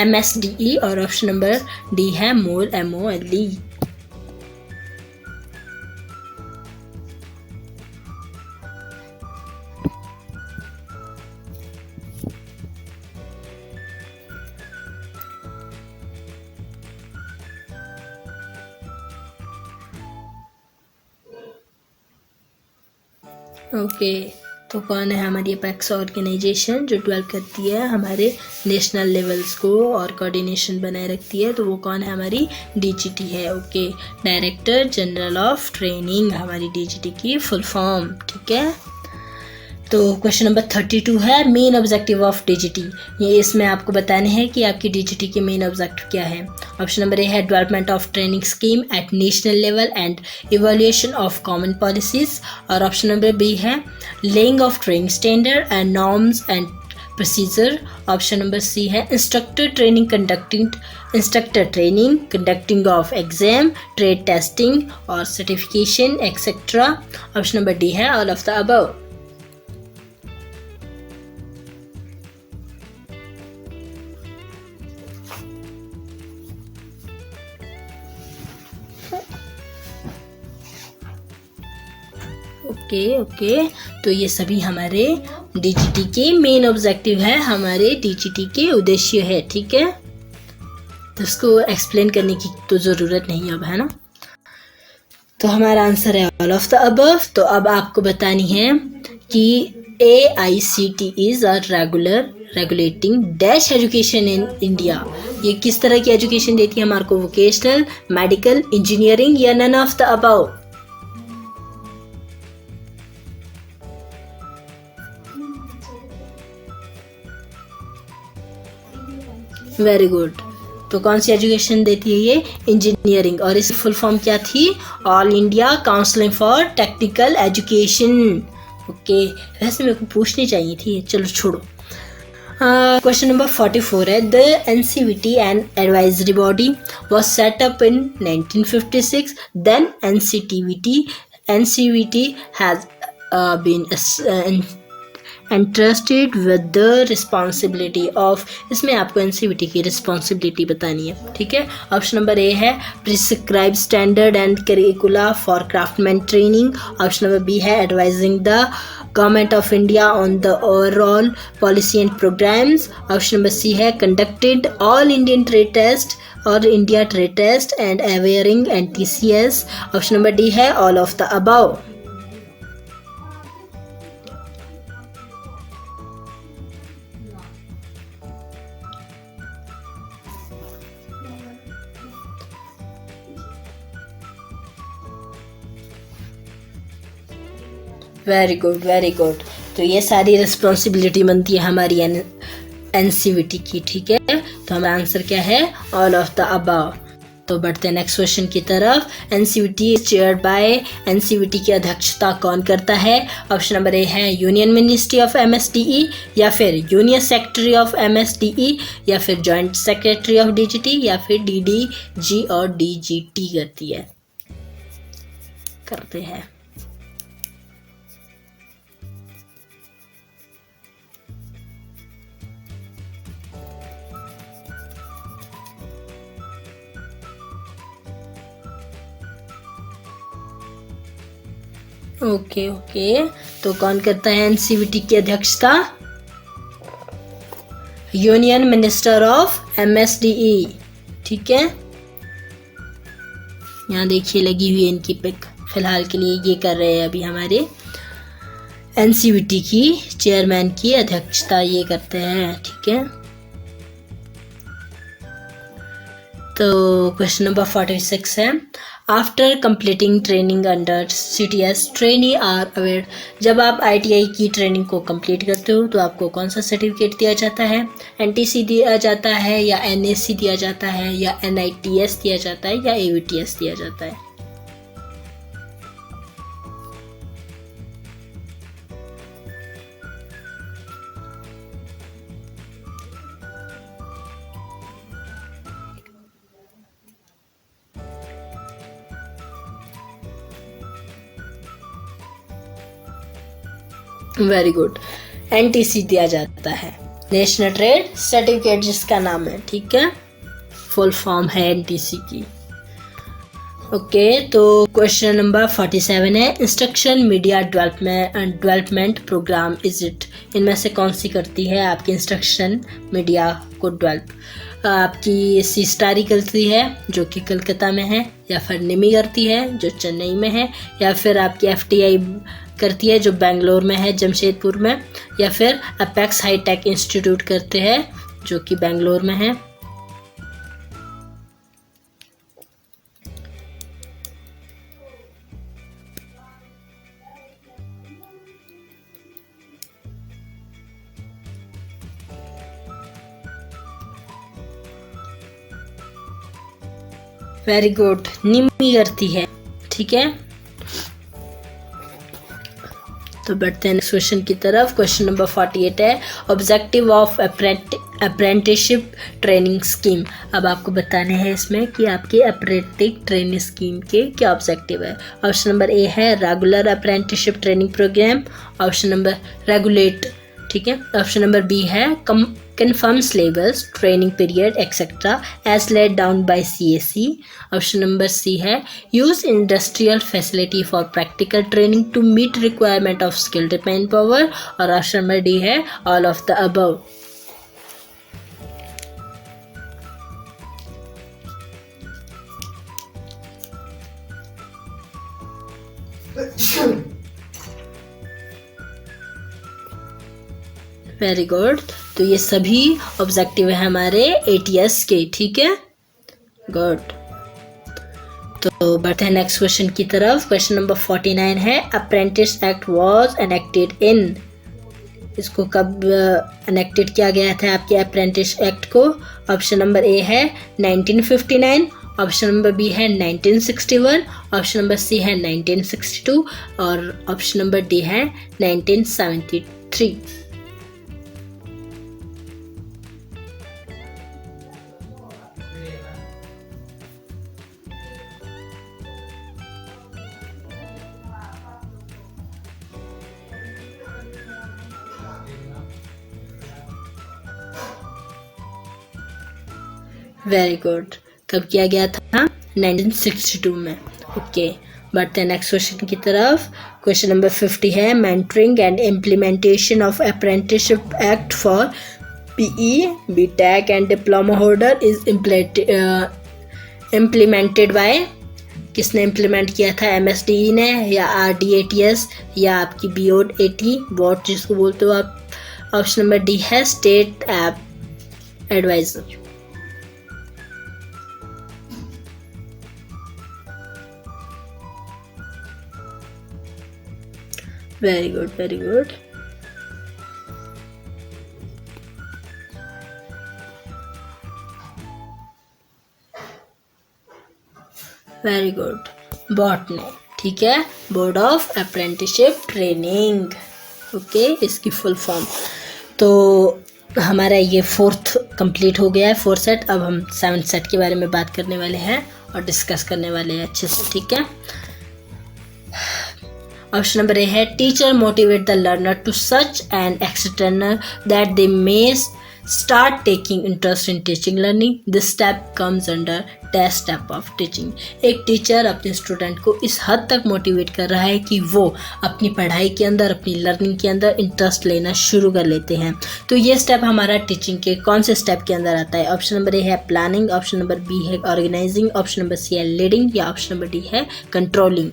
MSDE, और ऑप्शन नंबर डी है MOLE। ओके, तो कौन है हमारी अपेक्स ऑर्गेनाइजेशन जो डेवलप करती है हमारे नेशनल लेवल्स को और कोऑर्डिनेशन बनाए रखती है? तो वो कौन है? हमारी DGT है। Okay, director general of training हमारी DGT की फुल फॉर्म, ठीक है। तो क्वेश्चन नंबर 32 है, मेन ऑब्जेक्टिव ऑफ DGT। ये इसमें आपको बताने हैं कि आपकी DGT के मेन ऑब्जेक्टिव क्या है। ऑप्शन नंबर ए है development of training scheme at national level and evaluation of common policies, और ऑप्शन नंबर बी है laying of training standard and norms and procedure, option number C है instructor training conducting of exam, trade testing और certification etcetera, option number D है all of the above. Okay, तो ये सभी हमारे DGT के main objective है, हमारे DGT के उद्देश्य है, ठीक है। तो इसको एक्सप्लेन करने की तो ज़रूरत नहीं अब, है ना। तो हमारा आंसर है ऑल ऑफ द अबव। तो अब आपको बतानी है कि AICTE is a regulating dash education in India. ये किस तरह की एजुकेशन देती है हमारे को? वोकेशनल, मेडिकल, इंजीनियरिंग या none of the above? Very good. तो कौन सी एजुकेशन देती है ये? इंजीनियरिंग। और इसकी फुल फॉर्म क्या थी? All India counselling for technical education. Okay, वैसे मेरे को पूछनी चाहिए थी, चलो छोड़ो। क्वेश्चन नंबर 44 है, the NCVT and advisory body was set up in 1956, then NCVT has been entrusted with the responsibility of। इसमें आपको NCVT की रिस्पॉन्सिबिलिटी बतानी है, ठीक है। ऑप्शन नंबर ए है prescribe standard and curricula for craftsman training, option number B है advising the government of India on the overall policy and programmes, option number C है conducted all Indian trade test और India trade test and awaring NTCS, option number D है all of the above. Very good, very good. तो ये सारी responsibility बनती है हमारी NCVT की, ठीक है। तो हमारा आंसर क्या है? All of the above. तो बढ़ते हैं नेक्स्ट क्वेश्चन की तरफ। NCVT चेयर्ड बाय, NCVT की अध्यक्षता कौन करता है? ऑप्शन नंबर ए है यूनियन मिनिस्ट्री ऑफ MSDE, या फिर यूनियन सेक्रेटरी ऑफ MSDE, या फिर जॉइंट सेक्रेटरी ऑफ DGT, या फिर DDG और DGT करते हैं। ओके, तो कौन करता है NCVT की अध्यक्षता? यूनियन मिनिस्टर ऑफ MSDE, ठीक है। यहाँ देखिए लगी हुई है इनकी पिक। फिलहाल के लिए ये कर रहे हैं अभी हमारे NCVT की चेयरमैन की अध्यक्षता ये करते हैं, ठीक है। तो क्वेश्चन नंबर 46 है, after completing training under CTS trainee are aware. जब आप ITI की ट्रेनिंग को कंप्लीट करते हो तो आपको कौन सा सर्टिफिकेट दिया जाता है? NTC दिया जाता है या NAC दिया जाता है या NITS दिया जाता है या AVTS दिया जाता है? वेरी गुड, NTC दिया जाता है, नेशनल ट्रेड सर्टिफिकेट जिसका नाम है, ठीक है, फुल फॉर्म है NTC की। ओके, तो क्वेश्चन नंबर 47 है, instruction media development programme is it. इनमें से कौन सी करती है आपकी इंस्ट्रक्शन मीडिया को डेवलप? आपकी सी स्टारी करती है जो कि कलकत्ता में है, या फिर निमी करती है जो चेन्नई में है, या फिर आपकी FTI करती है जो बेंगलोर में है, जमशेदपुर में, या फिर अपेक्स हाईटेक इंस्टीट्यूट करते हैं जो कि बेंगलोर में है। वेरी गुड, निमी करती है, ठीक है। तो बढ़ते हैं नेक्स्ट क्वेश्चन की तरफ। क्वेश्चन नंबर 48 है, objective of apprenticeship training scheme. अब आपको बताने हैं इसमें कि आपकी अप्रेंटिस ट्रेनिंग स्कीम के क्या ऑब्जेक्टिव है। ऑप्शन नंबर ए है regular apprenticeship training programme, option number regulate, ठीक है, ऑप्शन नंबर बी है confirm syllabus, training period, etc. as laid down by CAC. Option number C है use industrial facility for practical training to meet requirement of skilled manpower, और option number D है all of the above. Very good, तो ये सभी objective है हमारे ATS के, ठीक है, गुड। तो बढ़ते हैं नेक्स्ट क्वेश्चन की तरफ। क्वेश्चन नंबर 49 है, अप्रेंटिस एक्ट वाज एनेक्टेड इन। इसको कब एनेक्टेड किया गया था आपके अप्रेंटिस एक्ट को? ऑप्शन नंबर ए है 1959, ऑप्शन नंबर बी है 1961, ऑप्शन नंबर सी है 1962, और ऑप्शन नंबर डी है 1973। वेरी गुड, कब किया गया था? 1962 में। ओके, बढ़ते हैं नेक्स्ट क्वेश्चन की तरफ। क्वेश्चन नंबर 50 है, mentoring and implementation of apprenticeship act for PE, BTech and diploma holder is implemented by. किसने इम्प्लीमेंट किया था? MSDE ने, या RDATS, या आपकी BOD-80 बोर्ड जिसको बोलते हो आप। ऑप्शन नंबर डी है state app advisor. Very good, very good. Very good, बॉट ने, ठीक है, board of apprenticeship training. Okay, इसकी फुल फॉर्म। तो हमारा ये 4th कंप्लीट हो गया है, 4th सेट। अब हम 7th सेट के बारे में बात करने वाले हैं और डिस्कस करने वाले हैं अच्छे से, ठीक है। ऑप्शन नंबर ए है, teacher motivate the learner to such an external that they may start taking interest in teaching learning. This step comes under test step of teaching. एक टीचर अपने स्टूडेंट को इस हद तक मोटिवेट कर रहा है कि वो अपनी पढ़ाई के अंदर, अपनी लर्निंग के अंदर इंटरेस्ट लेना शुरू कर लेते हैं। तो ये स्टेप हमारा टीचिंग के कौन से स्टेप के अंदर आता है? ऑप्शन नंबर ए है प्लानिंग, ऑप्शन नंबर बी है ऑर्गेनाइजिंग, ऑप्शन नंबर सी है लीडिंग, या ऑप्शन नंबर डी है controlling.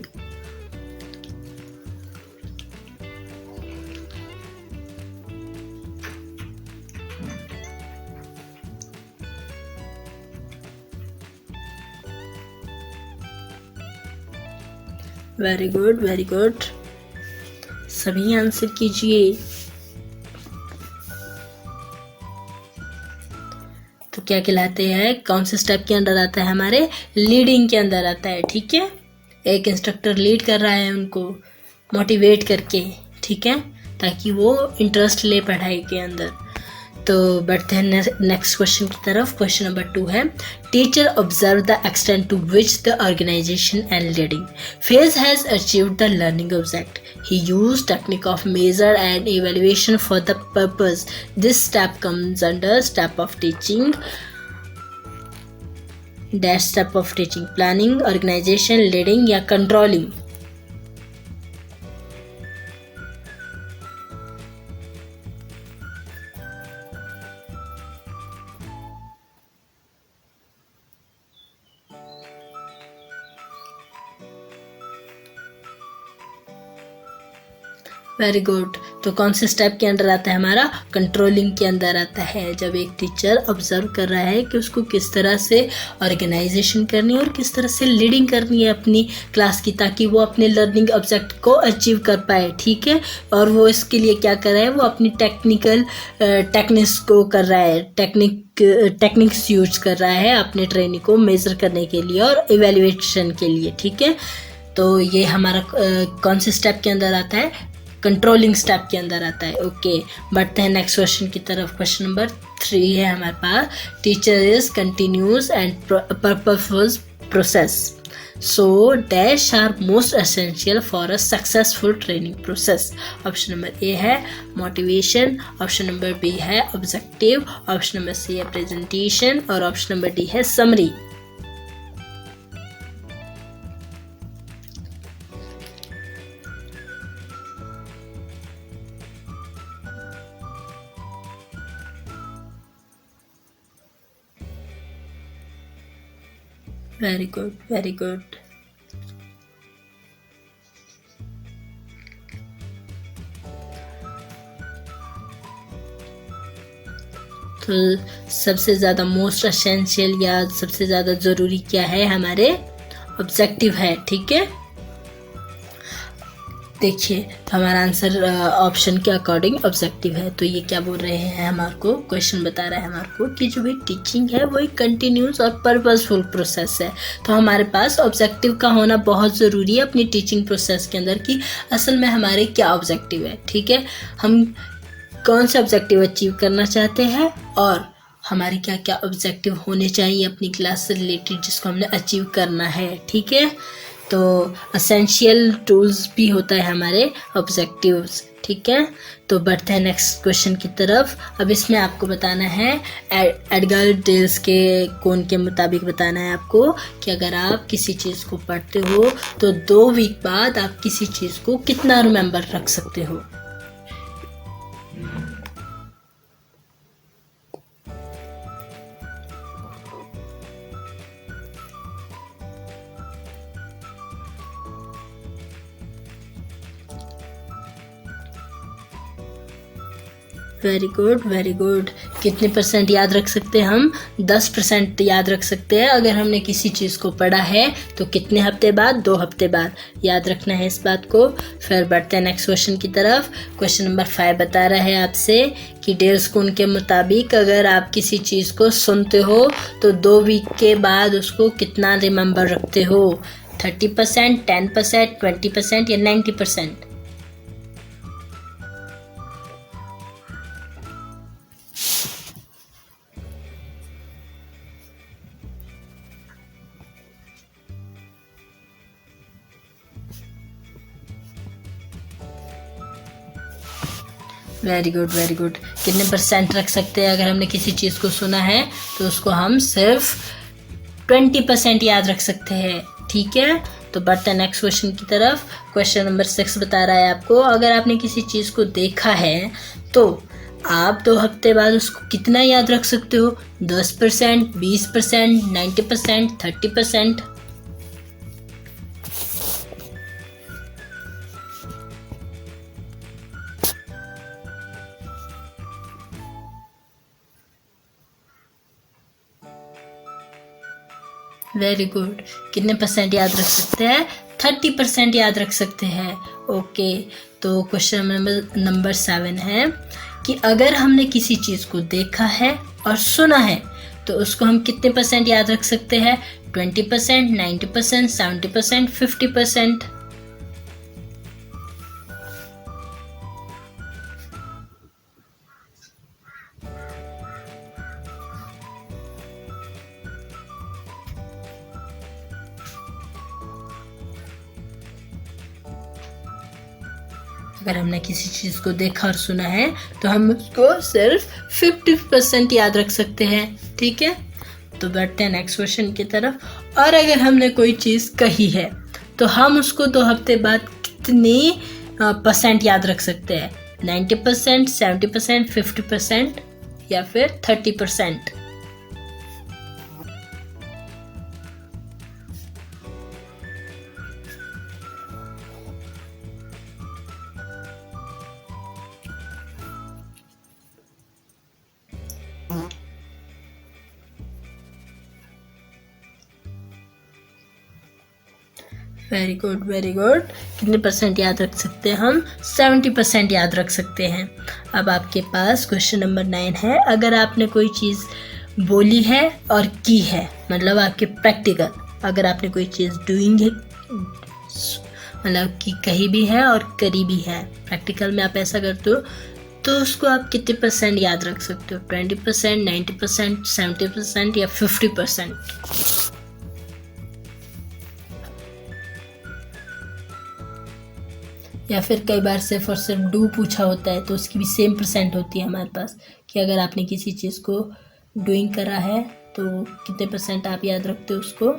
Very good, very good. सभी आंसर कीजिए। तो क्या कहलाते हैं, कौन से स्टेप के अंदर आता है हमारे, लीडिंग के अंदर आता है। ठीक है, एक इंस्ट्रक्टर लीड कर रहा है उनको मोटिवेट करके, ठीक है, ताकि वो इंटरेस्ट ले पढ़ाई के अंदर। तो बढ़ते हैं नेक्स्ट क्वेश्चन की तरफ। क्वेश्चन नंबर 2 है, teacher observe the extent to which the organisation and leading phase has achieved the learning object. He used technique of measure and evaluation for the purpose. This step comes under step of teaching. Dash step of teaching: planning, organization, leading या controlling. Very good. तो कौन से step के अंदर आता है हमारा, controlling के अंदर आता है। जब एक टीचर ऑब्जर्व कर रहा है कि उसको किस तरह से ऑर्गेनाइजेशन करनी है और किस तरह से लीडिंग करनी है अपनी क्लास की, ताकि वो अपने लर्निंग ऑब्जेक्ट को अचीव कर पाए। ठीक है, और वो इसके लिए क्या कर रहा है, वो अपनी टेक्निक्स को कर रहा है, टेक्निक्स यूज कर रहा है अपने ट्रेनिंग को मेजर करने के लिए और इवेल्युएशन के लिए। ठीक है, तो ये हमारा कौन से स्टेप के अंदर आता है, कंट्रोलिंग स्टेप के अंदर आता है। ओके, बढ़ते हैं नेक्स्ट क्वेश्चन की तरफ। क्वेश्चन नंबर 3 है हमारे पास, teacher is continuous and purposeful process, so dash are most essential for a successful training process. Option number A है मोटिवेशन, ऑप्शन नंबर बी है ऑब्जेक्टिव, ऑप्शन नंबर सी है presentation और option number D है summary. Very good, very good. तो सबसे ज़्यादा most essential या सबसे ज़्यादा ज़रूरी क्या है, हमारे ऑब्जेक्टिव है। ठीक है, देखिए तो हमारा आंसर ऑप्शन के अकॉर्डिंग ऑब्जेक्टिव है। तो ये क्या बोल रहे हैं, हमारे को क्वेश्चन बता रहा है हमारे को कि जो भी टीचिंग है वो एक कंटिन्यूस और पर्पसफुल प्रोसेस है। तो हमारे पास ऑब्जेक्टिव का होना बहुत ज़रूरी है अपनी टीचिंग प्रोसेस के अंदर, कि असल में हमारे क्या ऑब्जेक्टिव है। ठीक है, हम कौन सा ऑब्जेक्टिव अचीव करना चाहते हैं और हमारे क्या क्या ऑब्जेक्टिव होने चाहिए अपनी क्लास से रिलेटेड जिसको हमने अचीव करना है। ठीक है, तो एसेंशियल टूल्स भी होता है हमारे ऑब्जेक्टिव्स। ठीक है, तो बढ़ते हैं नेक्स्ट क्वेश्चन की तरफ। अब इसमें आपको बताना है एडगर डेल्स के कोन के मुताबिक बताना है आपको कि अगर आप किसी चीज़ को पढ़ते हो तो 2 वीक बाद आप किसी चीज़ को कितना रिमेंबर रख सकते हो। Very good, very good. कितने परसेंट याद रख सकते हैं हम, 10% याद रख सकते हैं। अगर हमने किसी चीज़ को पढ़ा है तो कितने हफ्ते बाद, 2 हफ्ते बाद याद रखना है इस बात को। फिर बढ़ते हैं नेक्स्ट क्वेश्चन की तरफ। क्वेश्चन नंबर 5 बता रहा है आपसे कि डेल्स कोन के मुताबिक अगर आप किसी चीज़ को सुनते हो तो 2 वीक के बाद उसको कितना रिमेंबर रखते हो, 30%, 10%, 20% या 90%। Very good, very good. कितने परसेंट रख सकते हैं, अगर हमने किसी चीज़ को सुना है तो उसको हम सिर्फ 20% याद रख सकते हैं। ठीक है, तो बढ़ते हैं नेक्स्ट क्वेश्चन की तरफ। क्वेश्चन नंबर 6 बता रहा है आपको, अगर आपने किसी चीज़ को देखा है तो आप 2 हफ्ते बाद उसको कितना याद रख सकते हो, 10%, 20%, 90%, 30%। Very good. कितने परसेंट याद रख सकते हैं, 30% याद रख सकते हैं। ओके, तो क्वेश्चन नंबर 7 है कि अगर हमने किसी चीज़ को देखा है और सुना है तो उसको हम कितने % याद रख सकते हैं? 20%, 90%, 70%, 50%। अगर हमने किसी चीज़ को देखा और सुना है तो हम उसको सिर्फ 50% याद रख सकते हैं। ठीक है, तो बढ़ते हैं नेक्स्ट क्वेश्चन की तरफ। और अगर हमने कोई चीज़ कही है तो हम उसको 2 हफ्ते बाद कितने % याद रख सकते हैं? 90%, 70%, 50% या फिर 30%? Very good, very good. कितने % याद रख सकते हैं हम? 70% याद रख सकते हैं। अब आपके पास क्वेश्चन नंबर 9 है। अगर आपने कोई चीज़ बोली है और की है, मतलब आपके प्रैक्टिकल, अगर आपने कोई चीज़ डूइंग है मतलब कि कही भी है और करी भी है, प्रैक्टिकल में आप ऐसा करते हो, तो उसको आप कितने % याद रख सकते हो? 20%, 90%, 70% या 50%? या फिर कई बार सिर्फ और सिर्फ डू पूछा होता है तो उसकी भी सेम % होती है हमारे पास कि अगर आपने किसी चीज़ को डूइंग करा है तो कितने % आप याद रखते हो उसको?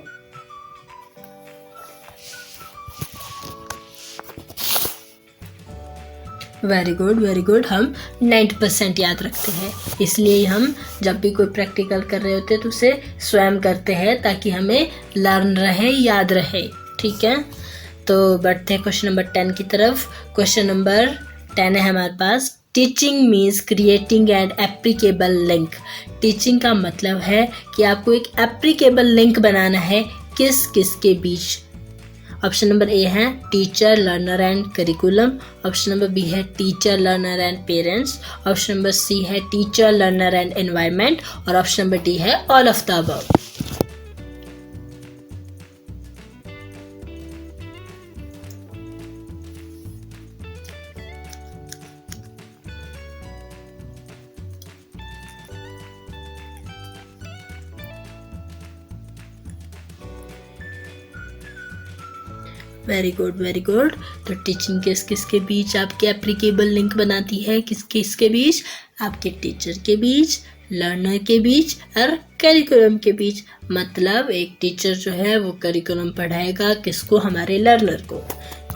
Very good, very good. हम 90% याद रखते हैं, इसलिए हम जब भी कोई प्रैक्टिकल कर रहे होते हैं तो उसे स्वयं करते हैं ताकि हमें लर्न रहे, याद रहे। ठीक है, तो बढ़ते हैं क्वेश्चन नंबर 10 की तरफ। क्वेश्चन नंबर 10 है हमारे पास, teaching means creating and applicable link. Teaching का मतलब है कि आपको एक एप्लीकेबल लिंक बनाना है किस किस के बीच। ऑप्शन नंबर ए है teacher, learner and curriculum. Option number B है teacher, learner and parents. Option number C है टीचर, लर्नर एंड एनवायरनमेंट। और ऑप्शन नंबर डी है all of the above. Very good, very good. तो teaching किस किस के बीच आपके एप्लीकेबल लिंक बनाती है? किस किस के बीच? आपके टीचर के बीच, लर्नर के बीच और करिकुलम के बीच। मतलब एक टीचर जो है वो करिकुलम पढ़ाएगा किसको? हमारे लर्नर को।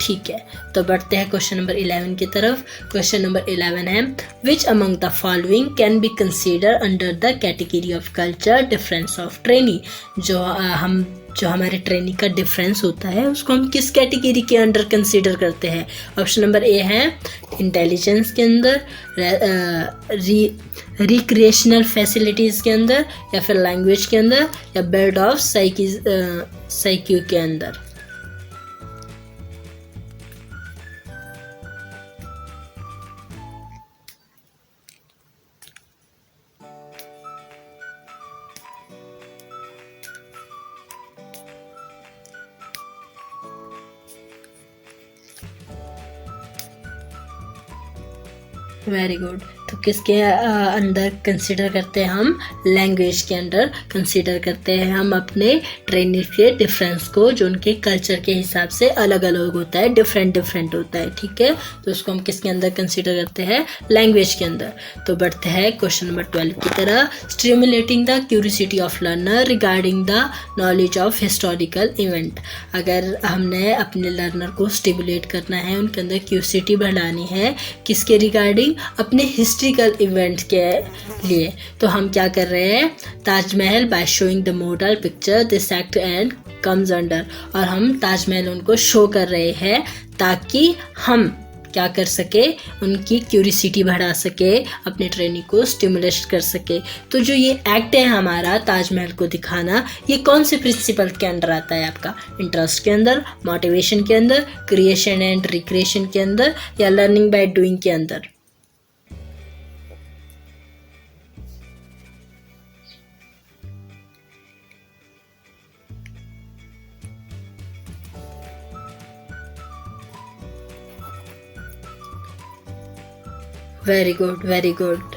ठीक है, तो बढ़ते हैं क्वेश्चन नंबर 11 की तरफ। क्वेश्चन नंबर 11 है, which among the following can be consider under the category of culture difference of training. जो हमारे ट्रेनिंग का डिफरेंस होता है उसको हम किस कैटेगरी के अंडर कंसीडर करते हैं? ऑप्शन नंबर ए है इंटेलिजेंस के अंदर, रिक्रिएशनल फैसिलिटीज़ के अंदर, या फिर लैंग्वेज के अंदर, या बिल्ड ऑफ साइक्यू के अंदर। Very good. तो किसके अंदर कंसीडर करते हैं हम? लैंग्वेज के अंदर कंसीडर करते हैं हम अपने ट्रेनिंग के डिफरेंस को, जो उनके कल्चर के हिसाब से अलग अलग होता है, डिफरेंट डिफरेंट होता है। ठीक है, तो उसको हम किसके अंदर कंसीडर करते हैं? लैंग्वेज के अंदर। तो बढ़ते हैं क्वेश्चन नंबर 12 की तरह। Stimulating the curiosity of learner regarding the knowledge of historical event. अगर हमने अपने लर्नर को स्टिमुलेट करना है, उनके अंदर क्यूरियोसिटी बढ़ानी है, किसके रिगार्डिंग? अपने हिस्ट्रिकल इवेंट के लिए, तो हम क्या कर रहे हैं? Taj Mahal by showing the model picture this act and comes under. और हम ताजमहल उनको शो कर रहे हैं ताकि हम क्या कर सके, उनकी क्यूरियोसिटी बढ़ा सके, अपने ट्रेनी को स्टिमुलेट कर सके। तो जो ये एक्ट है हमारा ताजमहल को दिखाना, ये कौन से प्रिंसिपल के अंदर आता है आपका? इंटरेस्ट के अंदर, मोटिवेशन के अंदर, क्रिएशन एंड रिक्रिएशन के अंदर, या लर्निंग बाय डूइंग के अंदर? Very good, very good.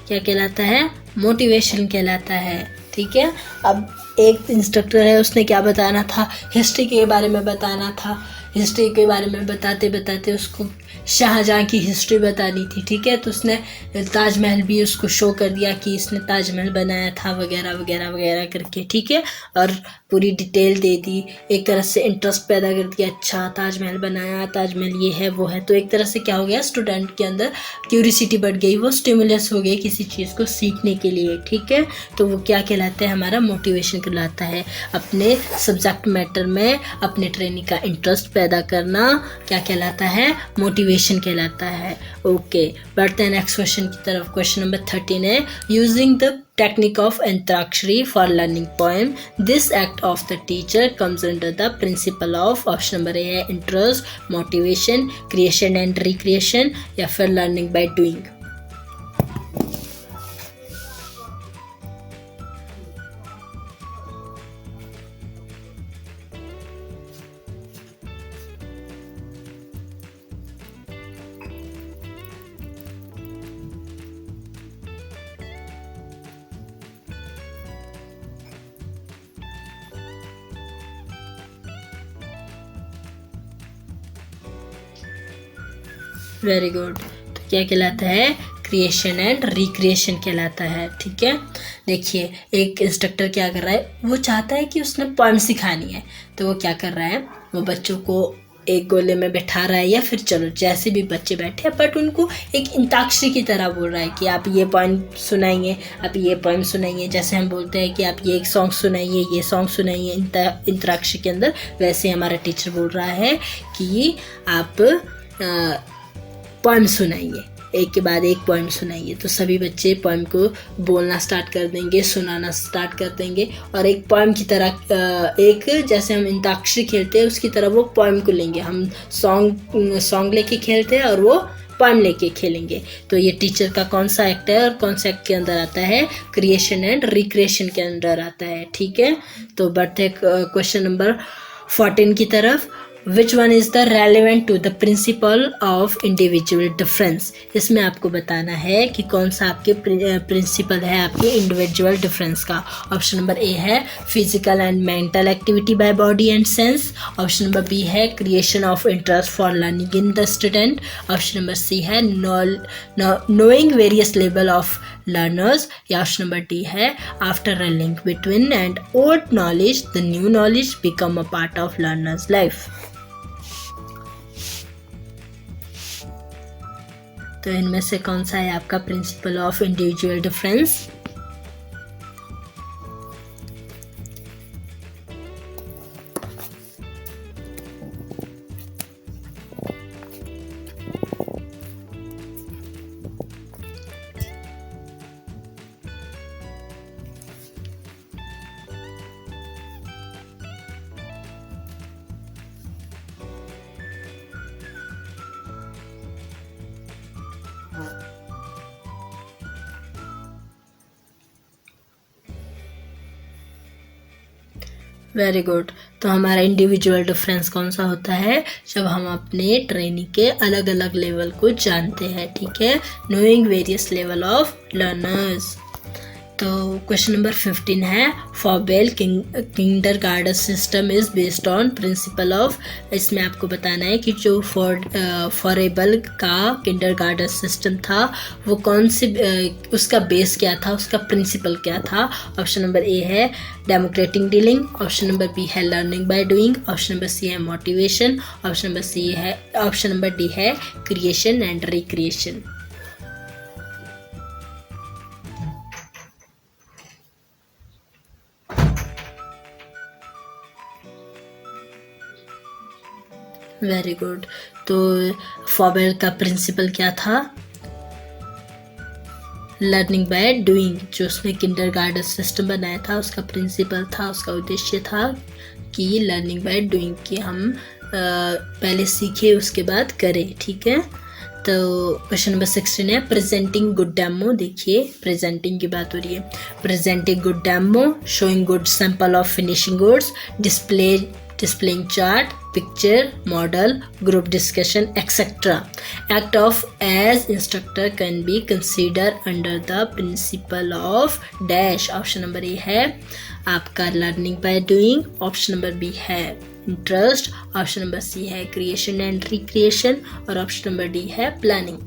क्या कहलाता है? मोटिवेशन कहलाता है। ठीक है, अब एक इंस्ट्रक्टर है, उसने क्या बताना था? हिस्ट्री के बारे में बताना था। हिस्ट्री के बारे में बताते बताते उसको शाहजहाँ की हिस्ट्री बतानी थी। ठीक है, तो उसने ताजमहल भी उसको शो कर दिया कि इसने ताजमहल बनाया था वगैरह वगैरह वगैरह करके। ठीक है, और पूरी डिटेल दे दी, एक तरह से इंटरेस्ट पैदा कर दिया। अच्छा, ताजमहल बनाया, ताजमहल ये है वो है। तो एक तरह से क्या हो गया, स्टूडेंट के अंदर क्यूरियोसिटी बढ़ गई, वो स्टिमुलस हो गई किसी चीज़ को सीखने के लिए। ठीक है, तो वो क्या कहलाता है? हमारा मोटिवेशन कहलाता है। अपने सब्जेक्ट मैटर में अपने ट्रेनिंग का इंटरेस्ट पैदा करना क्या कहलाता है? मोटिवेशन कहलाता है। ओके, बढ़ते हैं नेक्स्ट क्वेश्चन की तरफ। क्वेश्चन नंबर 13 है, using the technique of Antakshari for learning poem, this act of the teacher comes under the principle of option number A है interest, motivation, creation and recreation, या फिर learning by doing? Very good. तो क्या कहलाता है? Creation and recreation कहलाता है। ठीक है, देखिए एक इंस्ट्रक्टर क्या कर रहा है, वो चाहता है कि उसने पोएम सिखानी है, तो वो क्या कर रहा है, वो बच्चों को एक गोले में बैठा रहा है, या फिर चलो जैसे भी बच्चे बैठे हैं, बट उनको एक अंताक्षरी की तरह बोल रहा है कि आप ये पोएम सुनाइए, आप ये पोएम सुनाइए। जैसे हम बोलते हैं कि आप ये एक सॉन्ग सुनाइए, ये सॉन्ग सुनाइए अंताक्षरी के अंदर, वैसे हमारा टीचर बोल रहा है कि आप पोएम सुनाइए, एक के बाद एक पोएम सुनाइए। तो सभी बच्चे पोएम को बोलना स्टार्ट कर देंगे, सुनाना स्टार्ट कर देंगे, और एक पोएम की तरह, एक जैसे हम अंताक्षरी खेलते हैं उसकी तरह वो पोएम को लेंगे। हम सॉन्ग लेके खेलते हैं और वो पोएम लेके खेलेंगे। तो ये टीचर का कौन सा एक्ट है और कौन सा एक्ट के अंदर आता है? क्रिएशन एंड रिक्रिएशन के अंदर आता है। ठीक है, तो बढ़ते क्वेश्चन नंबर 14 की तरफ। Which one is the relevant to the principle of individual difference? इसमें आपको बताना है कि कौन सा आपके प्रिंसिपल है आपके इंडिविजुअल डिफरेंस का। ऑप्शन नंबर ए है physical and mental activity by body and sense. Option number B है creation of interest for learning in the student. Option number C है knowing various level of learners, या option number D है after a link between and old knowledge the new knowledge become a part of learners life. तो इनमें से कौन सा है आपका principal of individual difference? Very good. तो हमारा इंडिविजुअल डिफरेंस कौन सा होता है? जब हम अपने ट्रेनिंग के अलग अलग लेवल को जानते हैं। ठीक है, knowing various level of learners. तो क्वेश्चन नंबर 15 है Froebel kindergarten system is based on principle of. इसमें आपको बताना है कि जो फॉरेबल का किंडरगार्टन सिस्टम था वो कौन से उसका बेस क्या था, उसका प्रिंसिपल क्या था। ऑप्शन नंबर ए है democratic dealing, option number B है learning by doing, option number C है मोटिवेशन, ऑप्शन नंबर डी है creation and recreation. Very good. तो फॉबेर का प्रिंसिपल क्या था? Learning by doing. जो उसने किंडरगार्टन सिस्टम बनाया था उसका प्रिंसिपल था, उसका उद्देश्य था कि लर्निंग बाय डूइंग, कि हम पहले सीखे उसके बाद करें। ठीक है, तो क्वेश्चन नंबर 16 है प्रेजेंटिंग गुड डेमो। देखिए प्रेजेंटिंग की बात हो रही है। Presenting good demo, showing good sample of finishing goods, displaying chart, picture, model, group discussion, etc. Act of as instructor can be considered under the principle of dash. Option number A है आपका learning by doing, option number B है interest, option number C है creation and recreation, और option number D है planning.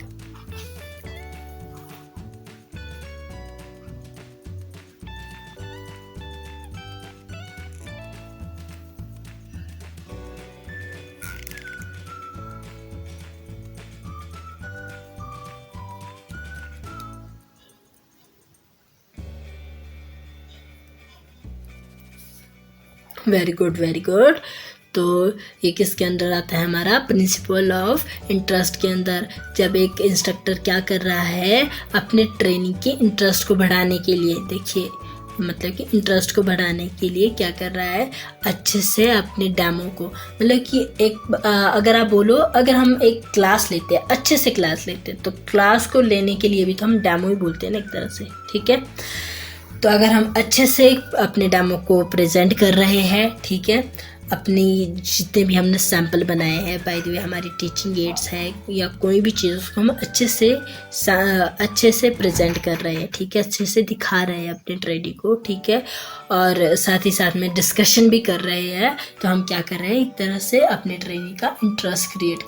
Very good, very good. तो ये किसके अंदर आता है? हमारा प्रिंसिपल ऑफ इंटरेस्ट के अंदर। जब एक इंस्ट्रक्टर क्या कर रहा है अपने ट्रेनिंग के इंटरेस्ट को बढ़ाने के लिए, देखिए मतलब कि इंटरेस्ट को बढ़ाने के लिए क्या कर रहा है, अच्छे से अपने डेमो को, मतलब कि एक अगर आप बोलो, अगर हम एक क्लास लेते हैं, अच्छे से क्लास लेते हैं, तो क्लास को लेने के लिए भी तो हम डेमो ही बोलते हैं ना एक तरह से। ठीक है, तो अगर हम अच्छे से अपने डेमो को प्रेजेंट कर रहे हैं, ठीक है, अपनी जितने भी हमने सैंपल बनाए हैं, बाय द वे हमारी टीचिंग एड्स है या कोई भी चीज़, उसको हम अच्छे से प्रेजेंट कर रहे हैं। ठीक है, अच्छे से दिखा रहे हैं अपने ट्रेनिंग को। ठीक है, और साथ ही साथ में डिस्कशन भी कर रहे हैं, तो हम क्या कर रहे हैं, एक तरह से अपने ट्रेनिंग का इंटरेस्ट क्रिएट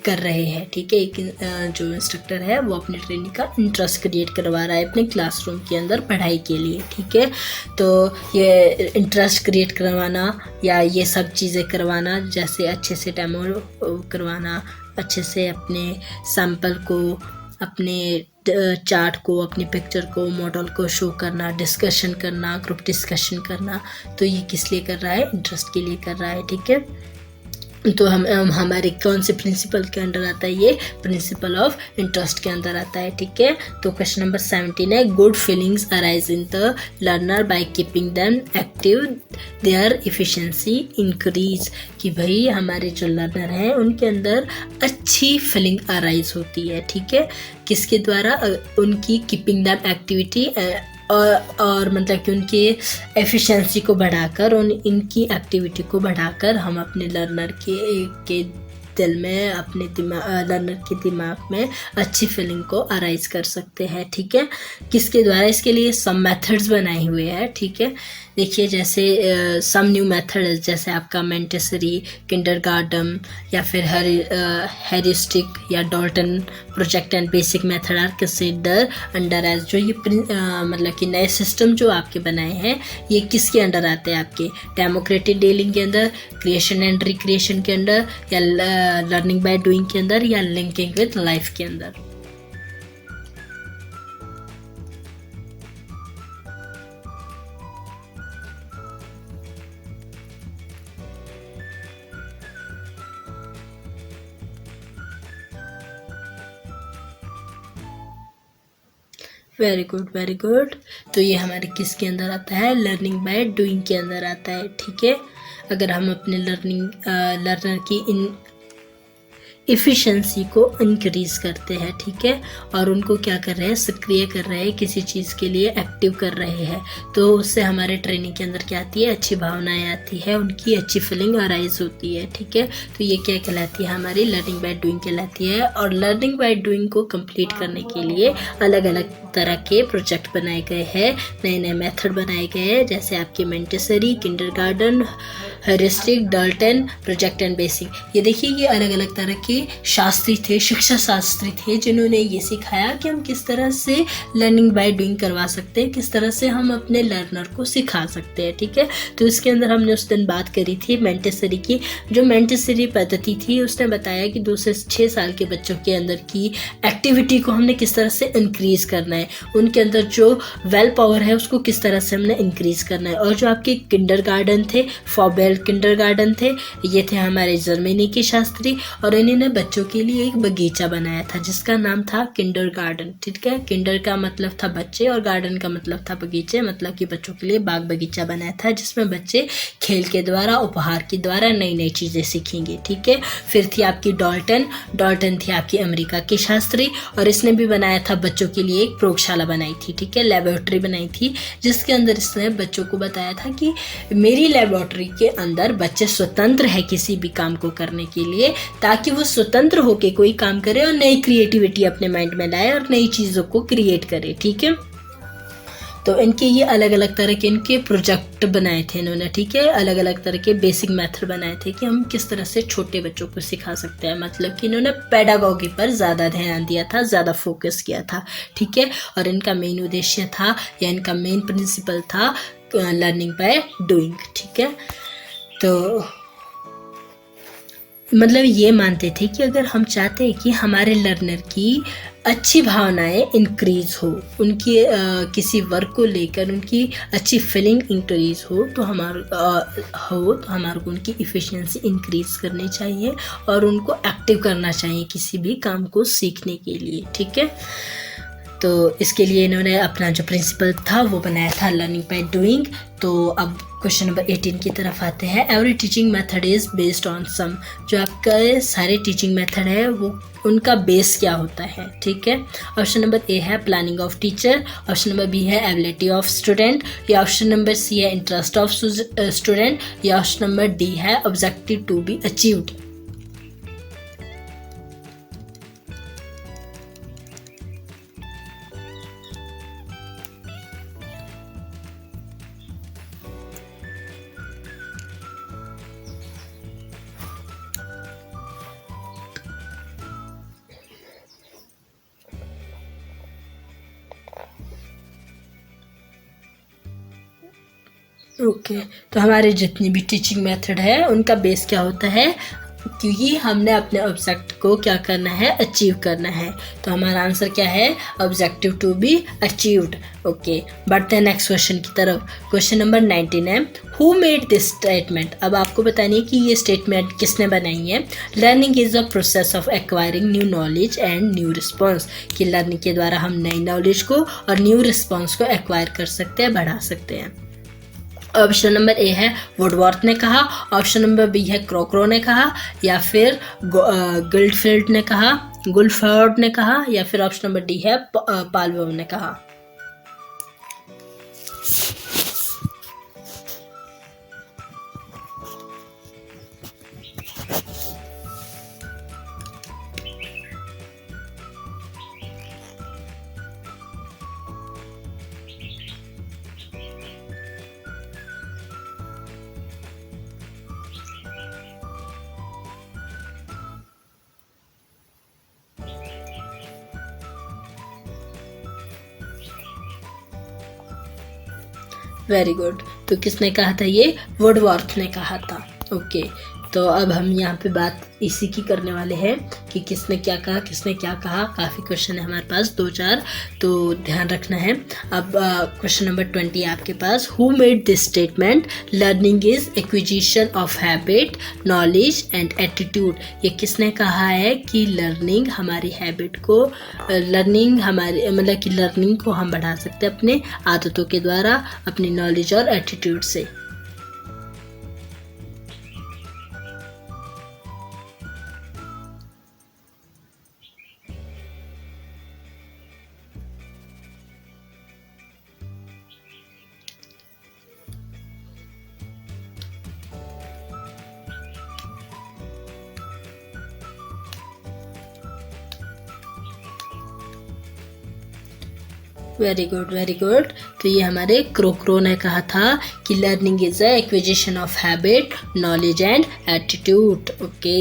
कर रहे हैं। ठीक है, एक जो इंस्ट्रक्टर है वो अपने ट्रेनिंग का इंटरेस्ट क्रिएट करवा रहा है अपने क्लासरूम के अंदर पढ़ाई के लिए। ठीक है, तो ये इंटरेस्ट क्रिएट करवाना या ये सब चीज़ें करवाना, जैसे अच्छे से डेमो करवाना, अच्छे से अपने सैंपल को, अपने चार्ट को, अपनी पिक्चर को, मॉडल को शो करना, डिस्कशन करना, ग्रुप डिस्कशन करना, तो ये किस लिए कर रहा है? इंटरेस्ट के लिए कर रहा है। ठीक है, तो हम हमारे कौन से प्रिंसिपल के अंडर आता है? ये प्रिंसिपल ऑफ इंटरेस्ट के अंदर आता है। ठीक है, तो क्वेश्चन नंबर 17 है good feelings arise in the learner by keeping them active, their efficiency increase. कि भाई हमारे जो लर्नर हैं उनके अंदर अच्छी फीलिंग अराइज होती है। ठीक है, किसके द्वारा? उनकी कीपिंग देम एक्टिविटी और मतलब कि उनकी एफिशिएंसी को बढ़ाकर, इनकी एक्टिविटी को बढ़ाकर हम अपने लर्नर के दिल में, अपने लर्नर के दिमाग में अच्छी फीलिंग को अराइज कर सकते हैं। ठीक है, किसके द्वारा? इसके लिए सम मेथड्स बनाए हुए हैं। ठीक है, देखिए जैसे सम न्यू मेथड, जैसे आपका मेंटेसरी, किंडरगार्टन या फिर हेरिस्टिक या Dalton project and basic method are consider under as. जो ये मतलब कि नए सिस्टम जो आपके बनाए हैं, ये किसके अंडर आते हैं? आपके डेमोक्रेटिक डीलिंग के अंदर, क्रिएशन एंड रिक्रिएशन के अंदर, या लर्निंग बाय डूइंग के अंदर, या लिंकिंग विद लाइफ के अंदर। Very good, very good. तो ये हमारे किसके अंदर आता है? लर्निंग बाय डूइंग के अंदर आता है। ठीक है, अगर हम अपने लर्नर की इफ़िशेंसी को इंक्रीज करते हैं, ठीक है, और उनको क्या कर रहे हैं? सक्रिय कर रहे हैं, किसी चीज़ के लिए एक्टिव कर रहे हैं, तो उससे हमारे ट्रेनिंग के अंदर क्या आती है? अच्छी भावनाएं आती है, उनकी अच्छी फीलिंग अराइज होती है। ठीक है, तो ये क्या कहलाती है? हमारी लर्निंग बाय डूइंग कहलाती है। और लर्निंग बाय डूइंग को कंप्लीट करने के लिए अलग अलग तरह के प्रोजेक्ट बनाए गए हैं, नए नए मेथड बनाए गए हैं, जैसे आपके Montessori, kindergarten, heuristic, Dalton, project and basic. ये देखिए, ये अलग अलग तरह के शास्त्री थे, शिक्षा शास्त्री थे, जिन्होंने ये सिखाया कि हम किस तरह से लर्निंग बाय डूइंग करवा सकते हैं, किस तरह से हम अपने लर्नर को सिखा सकते हैं। ठीक है, तो इसके अंदर हमने उस दिन बात करी थी मोंटेसरी की। जो मोंटेसरी पद्धति थी उसने बताया कि 2 से 6 साल के बच्चों के अंदर की एक्टिविटी को हमने किस तरह से इंक्रीज करना है, उनके अंदर जो वेल पावर है उसको किस तरह से हमने इंक्रीज करना है। और जो आपके किंडरगार्टन थे, फॉबेल किंडरगार्टन थे, ये थे हमारे जर्मनी के शास्त्री, और इन्होंने बच्चों के लिए एक बगीचा बनाया था जिसका नाम था किंडरगार्टन। ठीक है, किंडर का मतलब था बच्चे और गार्डन का मतलब था बगीचे, मतलब कि बच्चों के लिए बाग बगीचा बनाया था जिसमें बच्चे खेल के द्वारा, उपहार के द्वारा नई नई चीज़ें सीखेंगे। ठीक है, फिर थी आपकी डॉल्टन थी आपकी अमेरिका की शास्त्री, और इसने भी बनाया था बच्चों के लिए एक प्रयोगशाला बनाई थी। ठीक है, लेबोरेटरी बनाई थी जिसके अंदर इसने बच्चों को बताया था कि मेरी लेबोरेटरी के अंदर बच्चे स्वतंत्र है किसी भी काम को करने के लिए, ताकि वो स्वतंत्र होकर कोई काम करे और नई क्रिएटिविटी अपने माइंड में लाए और नई चीज़ों को क्रिएट करे। ठीक है, तो इनके ये अलग अलग तरह के इनके प्रोजेक्ट बनाए थे इन्होंने। ठीक है, अलग अलग तरह के बेसिक मेथड बनाए थे कि हम किस तरह से छोटे बच्चों को सिखा सकते हैं, मतलब कि इन्होंने पेडागोगी पर ज़्यादा ध्यान दिया था, ज़्यादा फोकस किया था। ठीक है, और इनका मेन उद्देश्य था या इनका मेन प्रिंसिपल था लर्निंग बाय डूइंग। ठीक है, तो मतलब ये मानते थे कि अगर हम चाहते हैं कि हमारे लर्नर की अच्छी भावनाएं इंक्रीज हो, उनकी किसी वर्क को लेकर उनकी अच्छी फीलिंग इंक्रीज हो, तो हमारे को उनकी इफ़िशियंसी इंक्रीज करनी चाहिए और उनको एक्टिव करना चाहिए किसी भी काम को सीखने के लिए। ठीक है, तो इसके लिए इन्होंने अपना जो प्रिंसिपल था वो बनाया था लर्निंग बाय डूइंग। तो अब क्वेश्चन नंबर 18 की तरफ आते हैं। Every teaching method is based on some. जो आपका सारे टीचिंग मेथड है वो उनका बेस क्या होता है। ठीक है, ऑप्शन नंबर ए है planning of teacher, option number B है एबिलिटी ऑफ स्टूडेंट, या ऑप्शन नंबर सी है इंटरेस्ट ऑफ स्टूडेंट, या ऑप्शन नंबर डी है objective to be achieved. Okay, तो हमारे जितनी भी टीचिंग मेथड है उनका बेस क्या होता है, क्योंकि हमने अपने ऑब्जेक्ट को क्या करना है, अचीव करना है। तो हमारा आंसर क्या है, objective to be achieved. Okay, बढ़ते हैं नेक्स्ट क्वेश्चन की तरफ। क्वेश्चन नंबर 19 है हु मेड दिस स्टेटमेंट। अब आपको बतानी है कि ये स्टेटमेंट किसने बनाई है। Learning is a process of acquiring new knowledge and new response, कि लर्निंग के द्वारा हम नई नॉलेज को और न्यू रिस्पॉन्स को एक्वायर कर सकते हैं, बढ़ा सकते हैं। ऑप्शन नंबर ए है वुडवर्थ ने कहा, ऑप्शन नंबर बी है क्रोक्रो ने कहा, या फिर गुल्डफील्ड ने कहा, गुल्फोर्ड ने कहा, या फिर ऑप्शन नंबर डी है पालवो ने कहा। वेरी गुड, तो किसने कहा था, ये वुडवर्थ ने कहा था। ओके, तो अब हम यहाँ पे बात इसी की करने वाले हैं कि किसने क्या कहा, किसने क्या कहा। काफ़ी क्वेश्चन है हमारे पास, 2-4, तो ध्यान रखना है। अब क्वेश्चन नंबर 20 आपके पास, who made this statement learning is acquisition of habit knowledge and attitude. ये किसने कहा है कि लर्निंग हमारी हैबिट को, लर्निंग हमारे मतलब कि लर्निंग को हम बढ़ा सकते हैं अपने आदतों के द्वारा, अपनी नॉलेज और एटीट्यूड से। Very good, very good. तो ये हमारे क्रोक्रो ने कहा था कि learning is a acquisition of habit knowledge and attitude. Okay,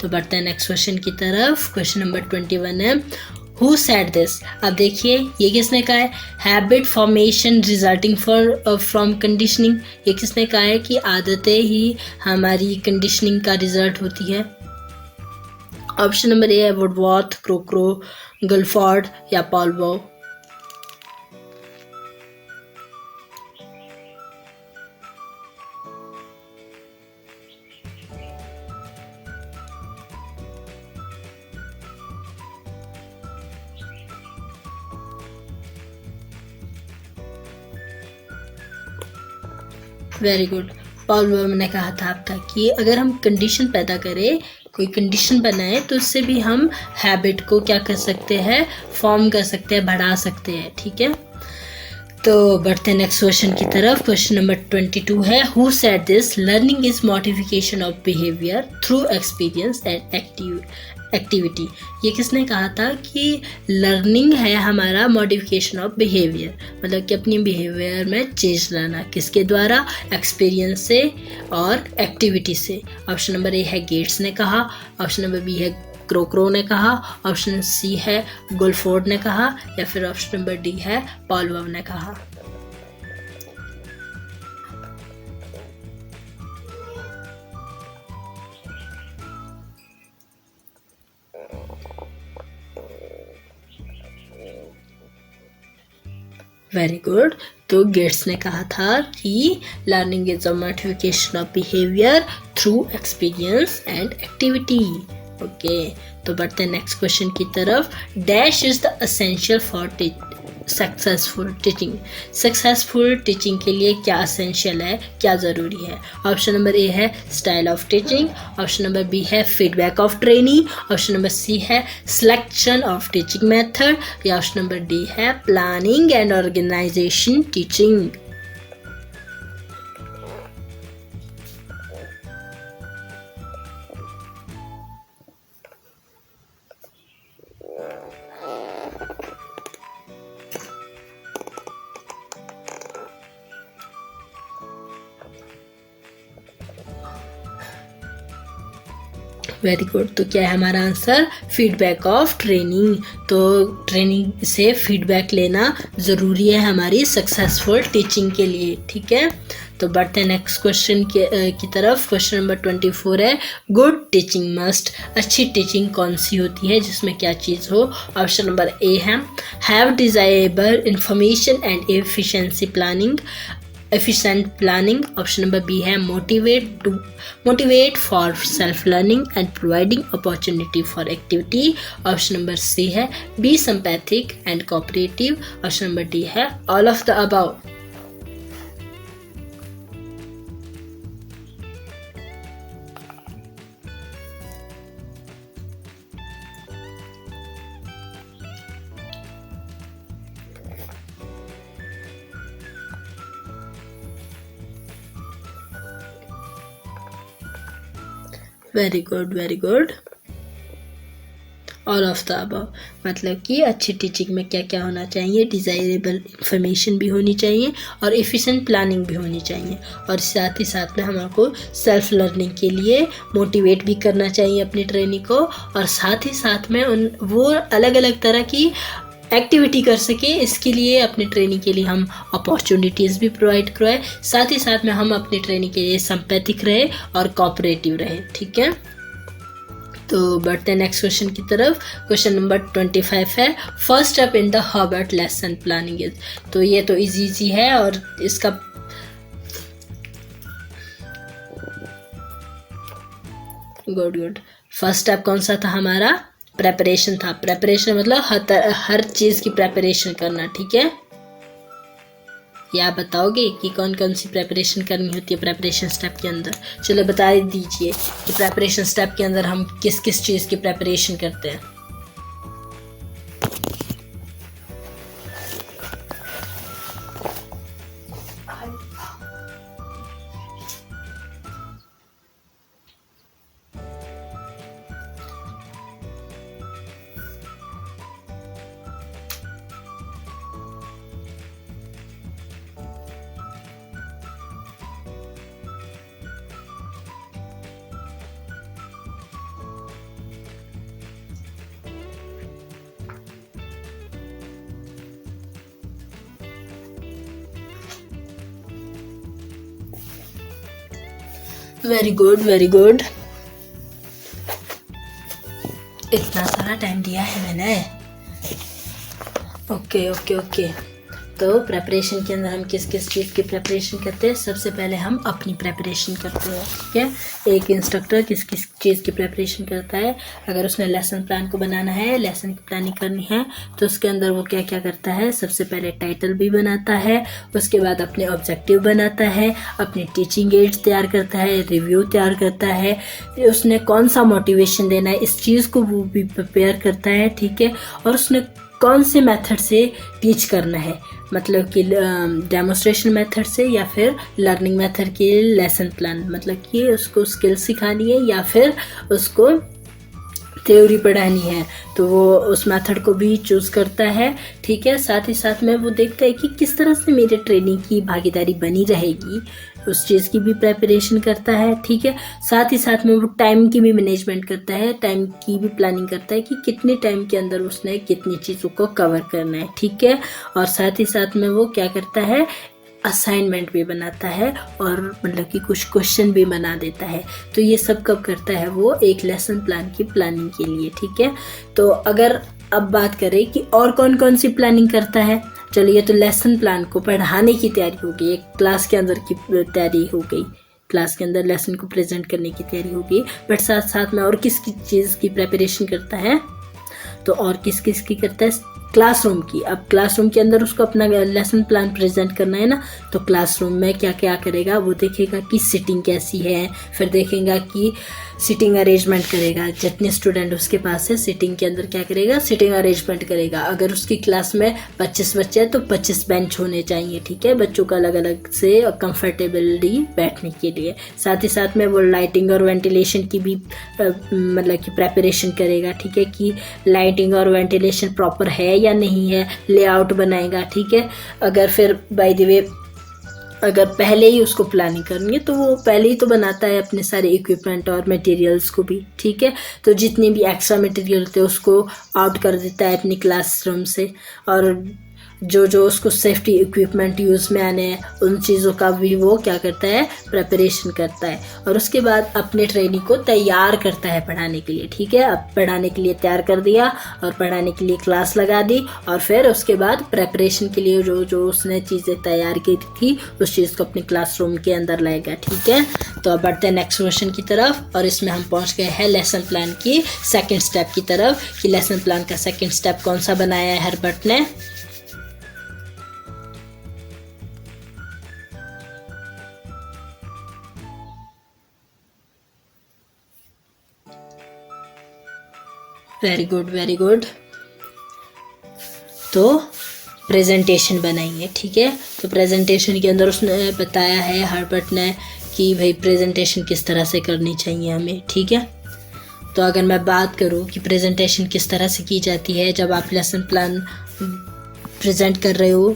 तो बढ़ते हैं नेक्स्ट क्वेश्चन की तरफ। क्वेश्चन नंबर 21 है हु सेड दिस। अब देखिए ये किसने कहा है, habit formation resulting from conditioning. ये किसने कहा है कि आदतें ही हमारी कंडीशनिंग का रिजल्ट होती है। ऑप्शन नंबर ए है वुडवर्थ, क्रोक्रो, गुलफोर्ड या पॉलबो। Very good. पॉल बर्म ने कहा था आपका कि अगर हम कंडीशन पैदा करें, कोई कंडीशन बनाए, तो उससे भी हम हैबिट को क्या कर सकते हैं, फॉर्म कर सकते हैं, बढ़ा सकते हैं। ठीक है, तो बढ़ते हैं नेक्स्ट क्वेश्चन की तरफ। क्वेश्चन नंबर 22 है who said this learning is modification of behaviour through experience and activity. ये किसने कहा था कि लर्निंग है हमारा मॉडिफिकेशन ऑफ बिहेवियर, मतलब कि अपनी बिहेवियर में चेंज लाना, किसके द्वारा, एक्सपीरियंस से और एक्टिविटी से। ऑप्शन नंबर ए है गेट्स ने कहा, ऑप्शन नंबर बी है क्रोक्रो ने कहा, ऑप्शन सी है गुलफोर्ड ने कहा, या फिर ऑप्शन नंबर डी है पॉल बर्म ने कहा। Very good. तो गेट्स ने कहा था कि learning is a modification of behaviour through experience and activity. Okay, तो बढ़ते हैं नेक्स्ट क्वेश्चन की तरफ। Dash is the essential for successful teaching. Successful teaching के लिए क्या एसेंशियल है, क्या ज़रूरी है। ऑप्शन नंबर ए है style of teaching, option number B है feedback of training, option number C है सिलेक्शन ऑफ टीचिंग मेथड, या ऑप्शन नंबर डी है planning and organisation teaching. Very good. तो क्या है हमारा आंसर, फीडबैक ऑफ ट्रेनिंग। तो ट्रेनिंग से फीडबैक लेना ज़रूरी है हमारी सक्सेसफुल टीचिंग के लिए। ठीक है, तो बढ़ते हैं नेक्स्ट क्वेश्चन की तरफ। क्वेश्चन नंबर 24 है गुड टीचिंग मस्ट। अच्छी टीचिंग कौन सी होती है, जिसमें क्या चीज़ हो। ऑप्शन नंबर ए है have desirable information and efficient planning. Option number B है motivate for self learning and providing opportunity for activity. Option number C है be sympathetic and cooperative. Option number D है all of the above. Very good, very good. All of the above, मतलब कि अच्छी teaching में क्या क्या होना चाहिए, डिज़ायरेबल इंफॉर्मेशन भी होनी चाहिए और एफिशिएंट प्लानिंग भी होनी चाहिए, और साथ ही साथ में हमको सेल्फ लर्निंग के लिए मोटिवेट भी करना चाहिए अपनी ट्रेनिंग को, और साथ ही साथ में वो अलग अलग तरह की एक्टिविटी कर सके, इसके लिए अपनी ट्रेनिंग के लिए हम अपॉर्चुनिटीज़ भी प्रोवाइड करवाए, साथ ही साथ में हम अपनी ट्रेनिंग के लिए सिंपैथिक रहे और कोऑपरेटिव रहे। ठीक है, तो बढ़ते हैं नेक्स्ट क्वेश्चन की तरफ। क्वेश्चन नंबर 25 है first step in the Hobart lesson planning is. तो ये तो इजी है, और इसका गुड फर्स्ट स्टेप कौन सा था हमारा, प्रेपरेशन था। प्रेपरेशन मतलब हर चीज़ की प्रेपरेशन करना। ठीक है, ये आप बताओगे कि कौन कौन सी प्रेपरेशन करनी होती है प्रेपरेशन स्टेप के अंदर। चलो बता दीजिए कि प्रेपरेशन स्टेप के अंदर हम किस किस चीज़ की प्रेपरेशन करते हैं। Very good very good. इतना सारा टाइम दिया है मैंने। Okay okay okay. तो प्रेपरेशन के अंदर हम किस किस चीज़ की प्रेपरेशन करते हैं? सबसे पहले हम अपनी प्रेपरेशन करते हैं, ठीक है। एक इंस्ट्रक्टर किस किस चीज़ की प्रेपरेशन करता है? अगर उसने लेसन प्लान को बनाना है, लेसन की प्लानिंग करनी है, तो उसके अंदर वो क्या क्या करता है? सबसे पहले टाइटल भी बनाता है, उसके बाद अपने ऑब्जेक्टिव बनाता है, अपनी टीचिंग एड्स तैयार करता है, रिव्यू तैयार करता है, उसने कौन सा मोटिवेशन देना है इस चीज़ को वो भी प्रिपेयर करता है, ठीक है। और उसने कौन से मेथड से टीच करना है, मतलब कि डेमोस्ट्रेशन मेथड से या फिर लर्निंग मेथड की लेसन प्लान, मतलब कि उसको स्किल सिखानी है या फिर उसको थ्योरी पढ़ानी है, तो वो उस मेथड को भी चूज़ करता है, ठीक है। साथ ही साथ में वो देखता है कि किस तरह से मेरे ट्रेनिंग की भागीदारी बनी रहेगी, उस चीज़ की भी प्रेपरेशन करता है, ठीक है। साथ ही साथ में वो टाइम की भी मैनेजमेंट करता है, टाइम की भी प्लानिंग करता है कि कितने टाइम के अंदर उसने कितनी चीज़ों को कवर करना है, ठीक है। और साथ ही साथ में वो क्या करता है? असाइनमेंट भी बनाता है और मतलब कि कुछ क्वेश्चन भी बना देता है। तो ये सब कब करता है? वो एक लेसन प्लान की प्लानिंग के लिए, ठीक है। तो अगर अब बात करें कि और कौन कौन सी प्लानिंग करता है, चलिए, तो लेसन प्लान को पढ़ाने की तैयारी हो गई, एक क्लास के अंदर की तैयारी हो गई, क्लास के अंदर लेसन को प्रेजेंट करने की तैयारी हो गई, बट साथ साथ में और किस चीज़ की प्रेपरेशन करता है? तो और किस किस की करता है? क्लासरूम की। अब क्लासरूम के अंदर उसको अपना लेसन प्लान प्रेजेंट करना है ना, तो क्लासरूम में क्या क्या करेगा? वो देखेगा कि सिटिंग कैसी है, फिर देखेगा कि सिटिंग अरेंजमेंट करेगा, जितने स्टूडेंट उसके पास है सिटिंग के अंदर क्या करेगा? सिटिंग अरेंजमेंट करेगा। अगर उसकी क्लास में 25 बच्चे हैं तो 25 बेंच होने चाहिए, ठीक है, बच्चों का अलग अलग से कंफर्टेबली बैठने के लिए। साथ ही साथ में वो लाइटिंग और वेंटिलेशन की भी मतलब कि प्रेपरेशन करेगा, ठीक है, कि लाइटिंग और वेंटिलेशन प्रॉपर है या नहीं है, लेआउट बनाएगा, ठीक है। अगर फिर बाय द वे अगर पहले ही उसको प्लानिंग करनी है तो वो पहले ही तो बनाता है अपने सारे इक्विपमेंट और मटेरियल्स को भी, ठीक है। तो जितने भी एक्स्ट्रा मटेरियल होते हैं उसको आउट कर देता है अपनी क्लासरूम से, और जो जो उसको सेफ्टी इक्विपमेंट यूज़ में आने हैं उन चीज़ों का भी वो क्या करता है? प्रेपरेशन करता है। और उसके बाद अपने ट्रेनिंग को तैयार करता है पढ़ाने के लिए, ठीक है। अब पढ़ाने के लिए तैयार कर दिया और पढ़ाने के लिए क्लास लगा दी, और फिर उसके बाद प्रेपरेशन के लिए जो जो उसने चीज़ें तैयार की थी उस चीज़ को अपने क्लासरूम के अंदर लाएगा, ठीक है। तो अब बढ़ते हैं नेक्स्ट क्वेश्चन की तरफ, और इसमें हम पहुँच गए हैं लेसन प्लान की सेकेंड स्टेप की तरफ, कि लेसन प्लान का सेकेंड स्टेप कौन सा बनाया है हर्बर्ट ने। Very good very good. तो प्रेजेंटेशन बनाइए, ठीक है। तो प्रेजेंटेशन के अंदर उसने बताया है हर्बर्ट ने कि भाई प्रेजेंटेशन किस तरह से करनी चाहिए हमें, ठीक है। तो अगर मैं बात करूँ कि प्रेजेंटेशन किस तरह से की जाती है जब आप लेसन प्लान प्रेजेंट कर रहे हो,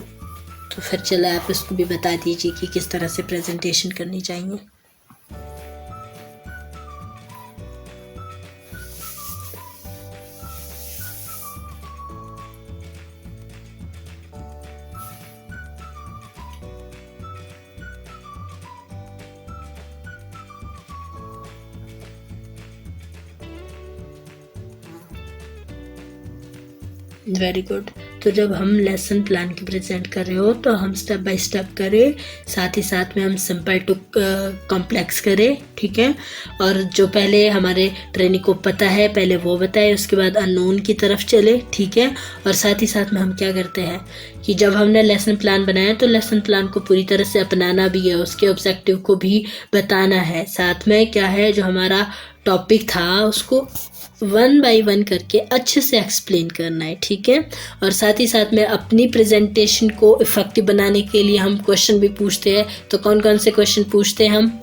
तो फिर चलो आप इसको भी बता दीजिए कि किस तरह से प्रेजेंटेशन करनी चाहिए। Very good. तो जब हम लेसन प्लान की प्रेजेंट कर रहे हो तो हम स्टेप बाय स्टेप करें, साथ ही साथ में हम सिंपल टू कॉम्प्लेक्स करें, ठीक है। और जो पहले हमारे ट्रेनिंग को पता है पहले वो बताए, उसके बाद अननोन की तरफ चले, ठीक है। और साथ ही साथ में हम क्या करते हैं कि जब हमने लेसन प्लान बनाया तो लेसन प्लान को पूरी तरह से अपनाना भी है, उसके ऑब्जेक्टिव को भी बताना है, साथ में क्या है जो हमारा टॉपिक था उसको 1 बाय 1 करके अच्छे से एक्सप्लेन करना है, ठीक है। और साथ ही साथ में अपनी प्रेजेंटेशन को इफ़ेक्टिव बनाने के लिए हम क्वेश्चन भी पूछते हैं। तो कौन कौन से क्वेश्चन पूछते हैं हम?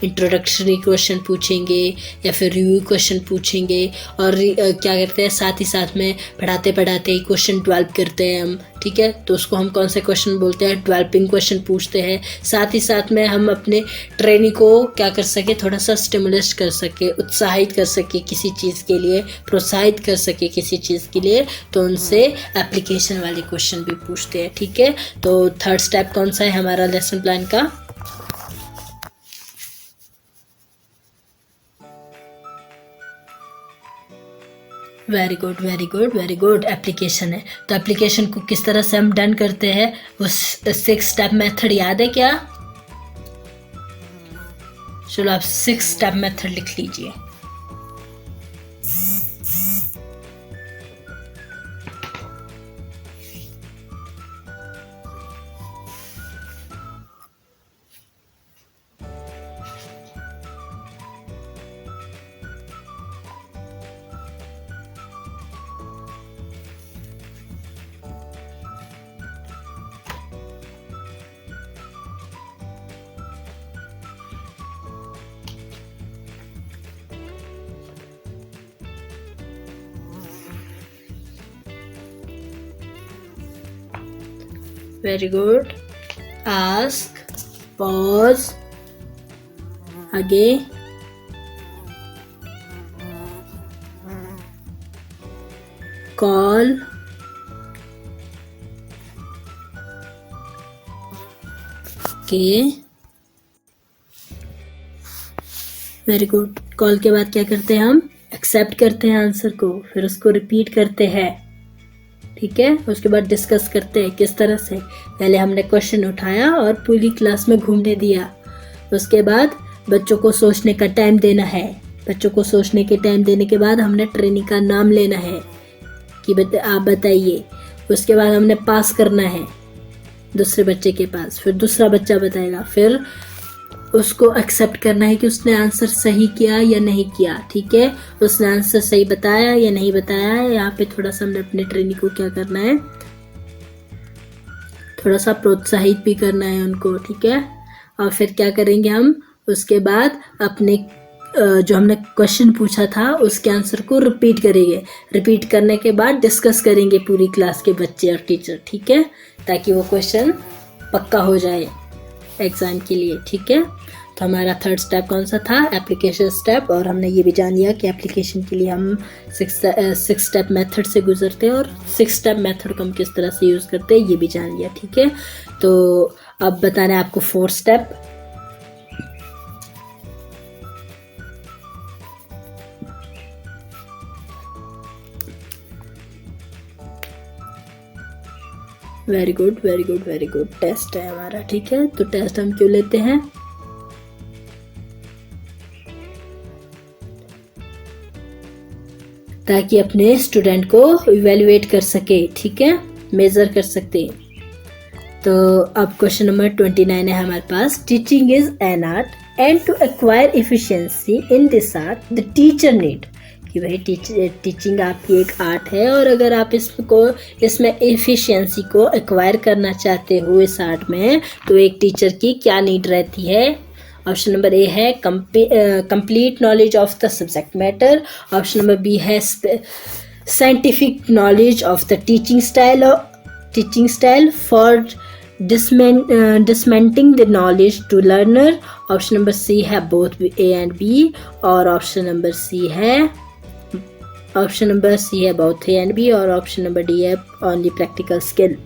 इंट्रोडक्शनरी क्वेश्चन पूछेंगे या फिर रिव्यू क्वेश्चन पूछेंगे, और क्या करते हैं साथ ही साथ में पढ़ाते पढ़ाते ही क्वेश्चन डेवलप करते हैं हम, ठीक है। तो उसको हम कौन से क्वेश्चन बोलते हैं? डेवलपिंग क्वेश्चन पूछते हैं। साथ ही साथ में हम अपने ट्रेनिंग को क्या कर सके, थोड़ा सा स्टिमुलेट कर सके, उत्साहित कर सके किसी चीज़ के लिए, प्रोत्साहित कर सके किसी चीज़ के लिए, तो उनसे एप्लीकेशन वाले क्वेश्चन भी पूछते हैं, ठीक है। तो थर्ड स्टेप कौन सा है हमारा लेसन प्लान का? Very good very good very good. Application है, तो एप्लीकेशन को किस तरह से हम डन करते हैं, उस 6 स्टेप मेथड याद है क्या? चलो आप 6 स्टेप मेथड लिख लीजिए। Very good. Ask, pause, आगे, call, okay. Very good. Call के बाद क्या करते हैं हम? एक्सेप्ट करते हैं आंसर को, फिर उसको रिपीट करते हैं, ठीक है। उसके बाद डिस्कस करते हैं किस तरह से। पहले हमने क्वेश्चन उठाया और पूरी क्लास में घूमने दिया। उसके बाद बच्चों को सोचने का टाइम देना है। बच्चों को सोचने के टाइम देने के बाद हमने ट्रेनिंग का नाम लेना है कि आप बताइए। उसके बाद हमने पास करना है दूसरे बच्चे के पास, फिर दूसरा बच्चा बताएगा, फिर उसको एक्सेप्ट करना है कि उसने आंसर सही किया या नहीं किया, ठीक है। उसने आंसर सही बताया या नहीं बताया है। यहाँ पे थोड़ा सा हमने अपने ट्रेनिंग को क्या करना है, थोड़ा सा प्रोत्साहित भी करना है उनको, ठीक है। और फिर क्या करेंगे हम, उसके बाद अपने जो हमने क्वेश्चन पूछा था उसके आंसर को रिपीट करेंगे। रिपीट करने के बाद डिस्कस करेंगे पूरी क्लास के बच्चे और टीचर, ठीक है, ताकि वो क्वेश्चन पक्का हो जाए एग्जाम के लिए, ठीक है। तो हमारा थर्ड स्टेप कौन सा था? Application step. और हमने ये भी जान लिया कि एप्लीकेशन के लिए हम 6 स्टेप मेथड से गुजरते हैं और 6 स्टेप मेथड को हम किस तरह से यूज़ करते हैं ये भी जान लिया, ठीक है। तो अब बताना है आपको 4 step. Very good very good very good. Test है हमारा, ठीक है। तो टेस्ट हम क्यों लेते हैं? ताकि अपने स्टूडेंट को इवेल्युएट कर सके, ठीक है, मेजर कर सकते। तो अब क्वेश्चन नंबर 29 है हमारे पास। Teaching is an art and to acquire efficiency in this art the teacher need, कि भाई टीचिंग आपकी एक आर्ट है और अगर आप इसमें एफिशिएंसी को एक्वायर करना चाहते हो इस आर्ट में, तो एक टीचर की क्या नीड रहती है? ऑप्शन नंबर ए है complete knowledge of the subject matter. Option number B है scientific knowledge of the teaching style for disseminating the knowledge to learner। Option number C है बोथ ए एंड बी। और option number C है both A and B. और option number D है only practical skill.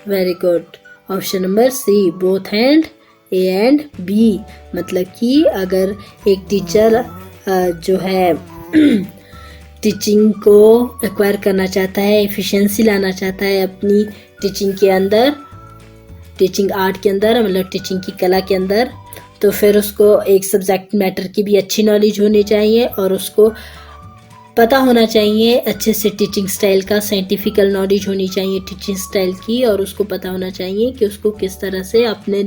Very good. Option number C both and A and B, मतलब कि अगर एक teacher जो है टीचिंग को एक्वायर करना चाहता है, एफिशिएंसी लाना चाहता है अपनी टीचिंग के अंदर, टीचिंग आर्ट के अंदर, मतलब टीचिंग की कला के अंदर, तो फिर उसको एक सब्जेक्ट मैटर की भी अच्छी नॉलेज होनी चाहिए और उसको पता होना चाहिए अच्छे से टीचिंग स्टाइल का, साइंटिफिकल नॉलेज होनी चाहिए टीचिंग स्टाइल की, और उसको पता होना चाहिए कि उसको किस तरह से अपने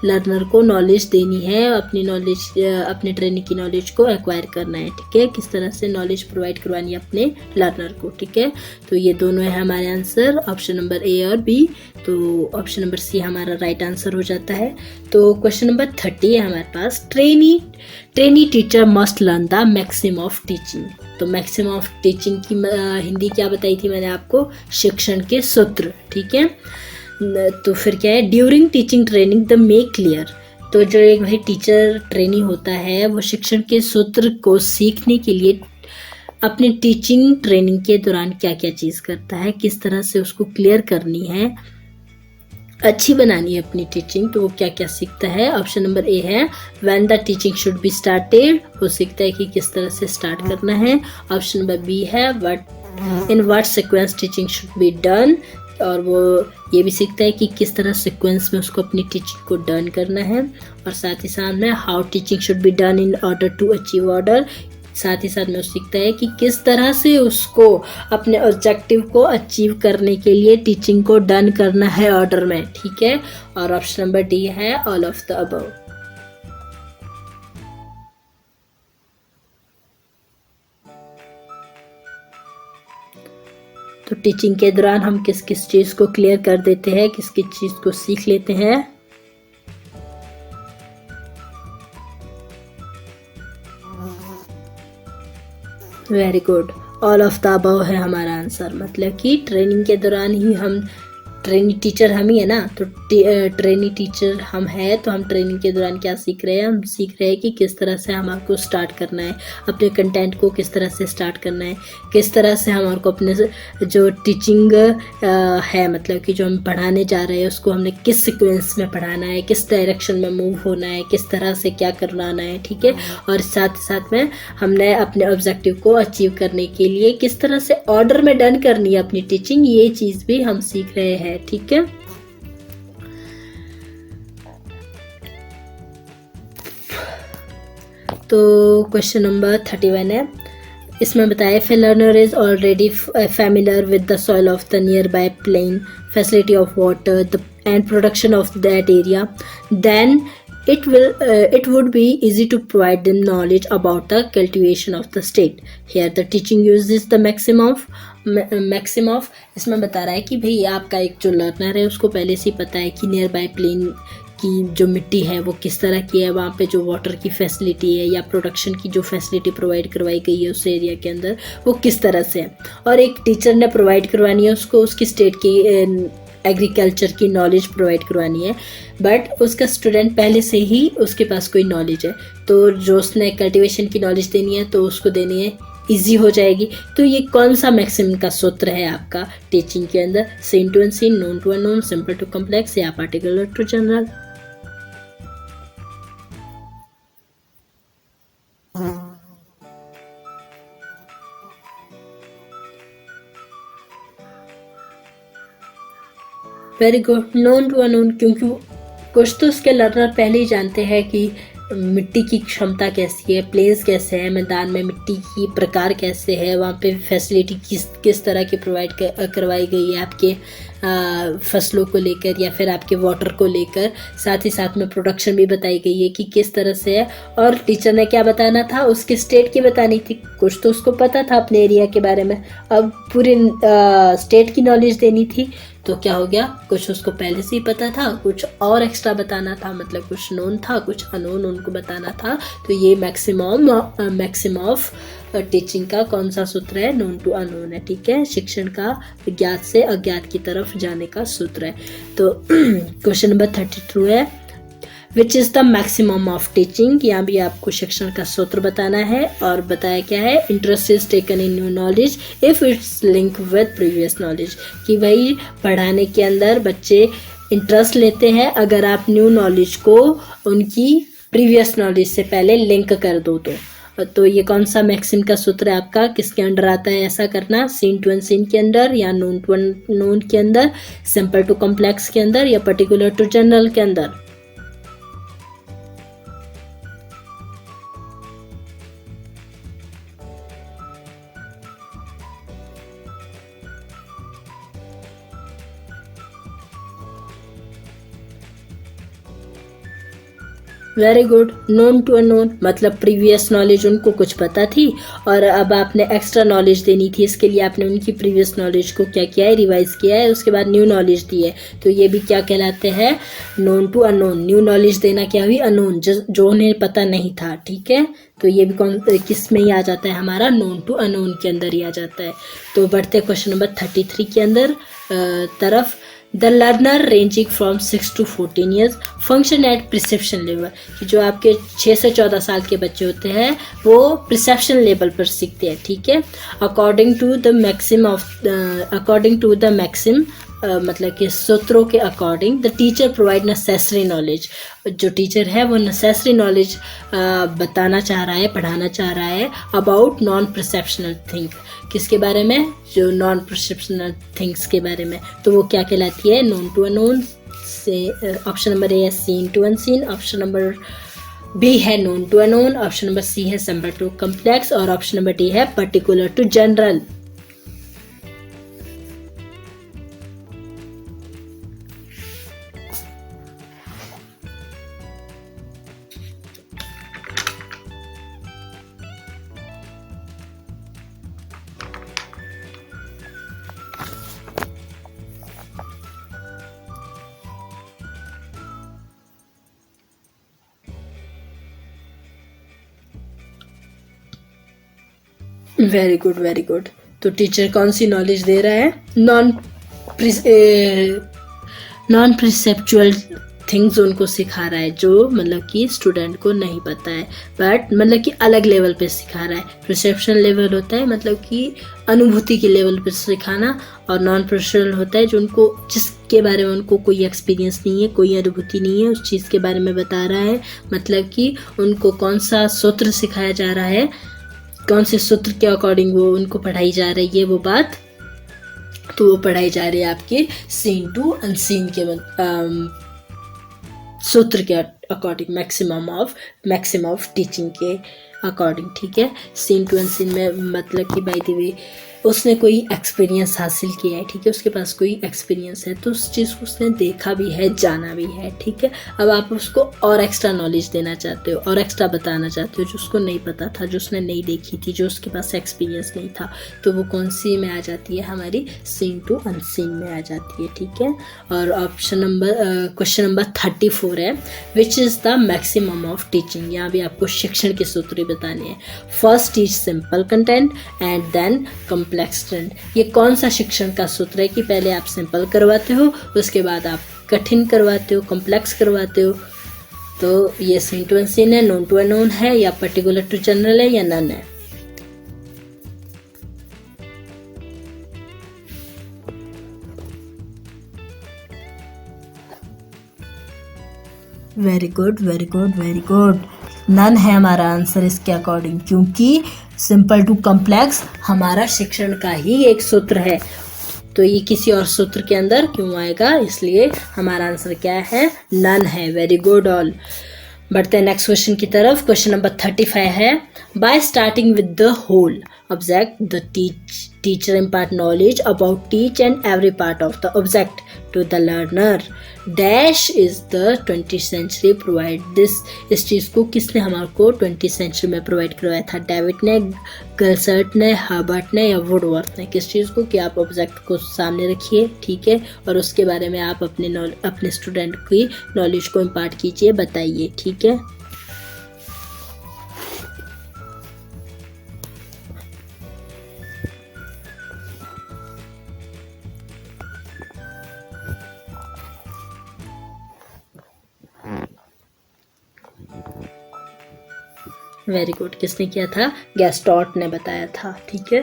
लर्नर को नॉलेज देनी है, अपने ट्रेनिंग की नॉलेज को एक्वायर करना है, ठीक है, किस तरह से नॉलेज प्रोवाइड करवानी है अपने लर्नर को, ठीक है। तो ये दोनों है हमारे आंसर, ऑप्शन नंबर ए और बी। तो ऑप्शन नंबर सी हमारा राइट आंसर हो जाता है। तो क्वेश्चन नंबर 30 है हमारे पास। Trainee teacher must learn the maximum of teaching. तो मैक्सिमम ऑफ टीचिंग की हिंदी क्या बताई थी मैंने आपको? शिक्षण के सूत्र, ठीक है। तो फिर क्या है, during teaching training the make clear. तो जो एक भाई टीचर ट्रेनिंग होता है वो शिक्षण के सूत्र को सीखने के लिए अपनी टीचिंग ट्रेनिंग के दौरान क्या क्या चीज़ करता है, किस तरह से उसको क्लियर करनी है, अच्छी बनानी है अपनी टीचिंग, तो वो क्या क्या सीखता है। ऑप्शन नंबर ए है when the teaching should be started, वो सीखता है कि किस तरह से स्टार्ट करना है। ऑप्शन नंबर बी है in what sequence teaching should be done, और वो ये भी सीखता है कि किस तरह सीक्वेंस में उसको अपनी टीचिंग को डन करना है। और साथ ही साथ में how teaching should be done in order to achieve order, साथ ही साथ में वो सीखता है कि किस तरह से उसको अपने ऑब्जेक्टिव को अचीव करने के लिए टीचिंग को डन करना है ऑर्डर में, ठीक है। और ऑप्शन नंबर डी है ऑल ऑफ द अबव। तो टीचिंग के दौरान हम किस किस चीज़ को क्लियर कर देते हैं, किस किस चीज़ को सीख लेते हैं। Very good, all of the above है हमारा आंसर। मतलब कि ट्रेनिंग के दौरान ही हम, ट्रेनिंग टीचर हम ही है ना, तो ट्रेनिंग टीचर हम है, तो हम ट्रेनिंग के दौरान क्या सीख रहे हैं, हम सीख रहे हैं कि किस तरह से हमारे स्टार्ट करना है, अपने कंटेंट को किस तरह से स्टार्ट करना है, किस तरह से हमारे को अपने जो टीचिंग है, मतलब कि जो हम पढ़ाने जा रहे हैं उसको हमने किस सीक्वेंस में पढ़ाना है, किस डायरेक्शन में मूव होना है, किस तरह से क्या करवाना है, ठीक है। और साथ में हमने अपने ऑब्जेक्टिव को अचीव करने के लिए किस तरह से ऑर्डर में डन करनी है अपनी टीचिंग, ये चीज़ भी हम सीख रहे हैं, ठीक है। तो क्वेश्चन नंबर 31 है, इसमें बताया if a learner is already familiar with the soil of the nearby plain, facility of water and production of that area, then it would be easy to provide them knowledge about the cultivation of the state. Here the teaching uses the maximum of इसमें बता रहा है कि भाई आपका एक जो learner है उसको पहले से ही पता है कि नियर बाय प्लेन की जो मिट्टी है वो किस तरह की है, वहाँ पे जो वाटर की फैसिलिटी है या प्रोडक्शन की जो फैसिलिटी प्रोवाइड करवाई गई है उस एरिया के अंदर वो किस तरह से है, और एक टीचर ने प्रोवाइड करवानी है उसको उसकी स्टेट की एग्रीकल्चर की नॉलेज प्रोवाइड करवानी है, बट उसका स्टूडेंट पहले से ही उसके पास कोई नॉलेज है, तो जो उसने कल्टीवेशन की नॉलेज देनी है तो उसको देनी है इजी हो जाएगी। तो ये कौन सा मैक्सिमम का सूत्र है आपका टीचिंग के अंदर, seen to unseen, known to unknown, simple to complex या particular to general. Very good, known to unknown, क्योंकि कुछ तो उसके लर्नर पहले ही जानते हैं कि मिट्टी की क्षमता कैसी है, प्लेस कैसे है, मैदान में मिट्टी की प्रकार कैसे है, वहाँ पे फैसिलिटी किस तरह की प्रोवाइड करवाई गई है आपके फसलों को लेकर या फिर आपके वाटर को लेकर, साथ ही साथ में प्रोडक्शन भी बताई गई है कि किस तरह से है। और टीचर ने क्या बताना था, उसके स्टेट की बतानी थी, कुछ तो उसको पता था अपने एरिया के बारे में, अब पूरी स्टेट की नॉलेज देनी थी, तो क्या हो गया, कुछ उसको पहले से ही पता था, कुछ और एक्स्ट्रा बताना था, मतलब कुछ नोन था कुछ अनोन उनको बताना था। तो ये मैक्सिमम ऑफ टीचिंग का कौन सा सूत्र है, नोन टू अननोन है, ठीक है। शिक्षण का ज्ञात से अज्ञात की तरफ जाने का सूत्र है। तो क्वेश्चन नंबर 32 है, which is the maximum of teaching, यहाँ भी आपको शिक्षण का सूत्र बताना है, और बताया क्या है, interest is taken in new knowledge if it's link with previous knowledge, कि भाई पढ़ाने के अंदर बच्चे इंटरेस्ट लेते हैं अगर आप न्यू नॉलेज को उनकी प्रीवियस नॉलेज से पहले लिंक कर दो। तो ये कौन सा मैक्सिम का सूत्र है आपका, किसके अंडर आता है ऐसा करना, सीन टू अनसीन के अंदर या नोन टू अननोन के अंदर, सिंपल टू कॉम्प्लेक्स के अंदर या पर्टिकुलर टू जनरल के अंदर। Very good, known to unknown, मतलब प्रीवियस नॉलेज उनको कुछ पता थी और अब आपने एक्स्ट्रा नॉलेज देनी थी, इसके लिए आपने उनकी प्रीवियस नॉलेज को क्या किया है, रिवाइज किया है, उसके बाद न्यू नॉलेज दी है, तो ये भी क्या कहलाते हैं, known to unknown. New knowledge देना क्या हुई, अननोन, जो उन्हें पता नहीं था, ठीक है। तो ये भी किस में ही आ जाता है हमारा, नोन टू अननोन के अंदर ही आ जाता है। तो बढ़ते क्वेश्चन नंबर 33 के अंदर तरफ। The learner ranging from 6 to 14 years function at perception level, कि जो आपके 6 से 14 साल के बच्चे होते हैं वो प्रिसेप्शन लेवल पर सीखते हैं, ठीक है। अकॉर्डिंग टू द मैक्सिम मतलब कि सूत्रों के according the teacher provide necessary knowledge, जो टीचर है वो नेसेसरी नॉलेज बताना चाह रहा है, पढ़ाना चाह रहा है अबाउट नॉन परसेप्शनल थिंग, किसके बारे में, जो नॉन परसेप्शनल थिंग्स के बारे में। तो वो क्या कहलाती है, नोन टू अननोन, से ऑप्शन नंबर ए है seen to unseen, option number B है known to unknown, option number C है सिंपल टू कॉम्प्लेक्स और ऑप्शन नंबर डी है particular to general. Very good very good. तो teacher कौन सी knowledge दे रहा है, नॉन प्रिसेप्चुअल थिंग्स उनको सिखा रहा है, जो मतलब कि स्टूडेंट को नहीं पता है, बट मतलब कि अलग लेवल पे सिखा रहा है। प्रिसेप्शन लेवल होता है मतलब कि अनुभूति के लेवल पे सिखाना, और नॉन प्रिसेप्शनल होता है जो उनको, जिसके बारे में उनको कोई एक्सपीरियंस नहीं है, कोई अनुभूति नहीं है, उस चीज़ के बारे में बता रहा है, मतलब कि उनको कौन सा सूत्र सिखाया जा रहा है, कौन से सूत्र के अकॉर्डिंग वो उनको पढ़ाई जा रही है वो बात, तो वो पढ़ाई जा रही है आपके सीन टू अनसीन के सूत्र के अकॉर्डिंग, मैक्सिमम ऑफ टीचिंग के अकॉर्डिंग, ठीक है। सीन टू अनसीन में मतलब कि बाय द वे उसने कोई एक्सपीरियंस हासिल किया है, ठीक है, उसके पास कोई एक्सपीरियंस है, तो उस चीज़ को उसने देखा भी है, जाना भी है, ठीक है। अब आप उसको और एक्स्ट्रा नॉलेज देना चाहते हो, और एक्स्ट्रा बताना चाहते हो जो उसको नहीं पता था, जो उसने नहीं देखी थी, जो उसके पास एक्सपीरियंस नहीं था, तो वो कौन सी में आ जाती है, हमारी सीन टू अनसीन में आ जाती है, ठीक है। और क्वेश्चन नंबर 34 है, which is the maximum of teaching. यहाँ भी आपको शिक्षण के सूत्र बताने हैं। First teach simple content and then complex trend. ये कौन सा शिक्षण का सूत्र है कि पहले आप सिंपल करवाते हो, उसके बाद आप कठिन करवाते हो, कॉम्प्लेक्स करवाते हो। तो ये सीन टू अनसीन है, नोन टू अननोन है, या पर्टिकुलर टू जनरल है, या नन है। Very good very good very good. None है हमारा आंसर इसके अकॉर्डिंग, क्योंकि सिंपल टू कॉम्प्लेक्स हमारा शिक्षण का ही एक सूत्र है, तो ये किसी और सूत्र के अंदर क्यों आएगा, इसलिए हमारा आंसर क्या है, नन है। Very good all. बढ़ते हैं नेक्स्ट क्वेश्चन की तरफ। क्वेश्चन नंबर 35 है, by starting with the whole object the teacher impart knowledge about each and every part of the object to the learner. Dash is the 20th century provide this. इस चीज़ को किसने हमारे को 20th century में provide करवाया था, David ने, गलसर्ट ने, हर्बर्ट ने, या वुडवर्थ ने। किस चीज़ को, कि आप ऑब्जेक्ट को सामने रखिए, ठीक है, और उसके बारे में आप अपने स्टूडेंट की नॉलेज को इम्पार्ट कीजिए, बताइए, ठीक है। Very good. किसने किया था, गैस्टॉट ने बताया था, ठीक है।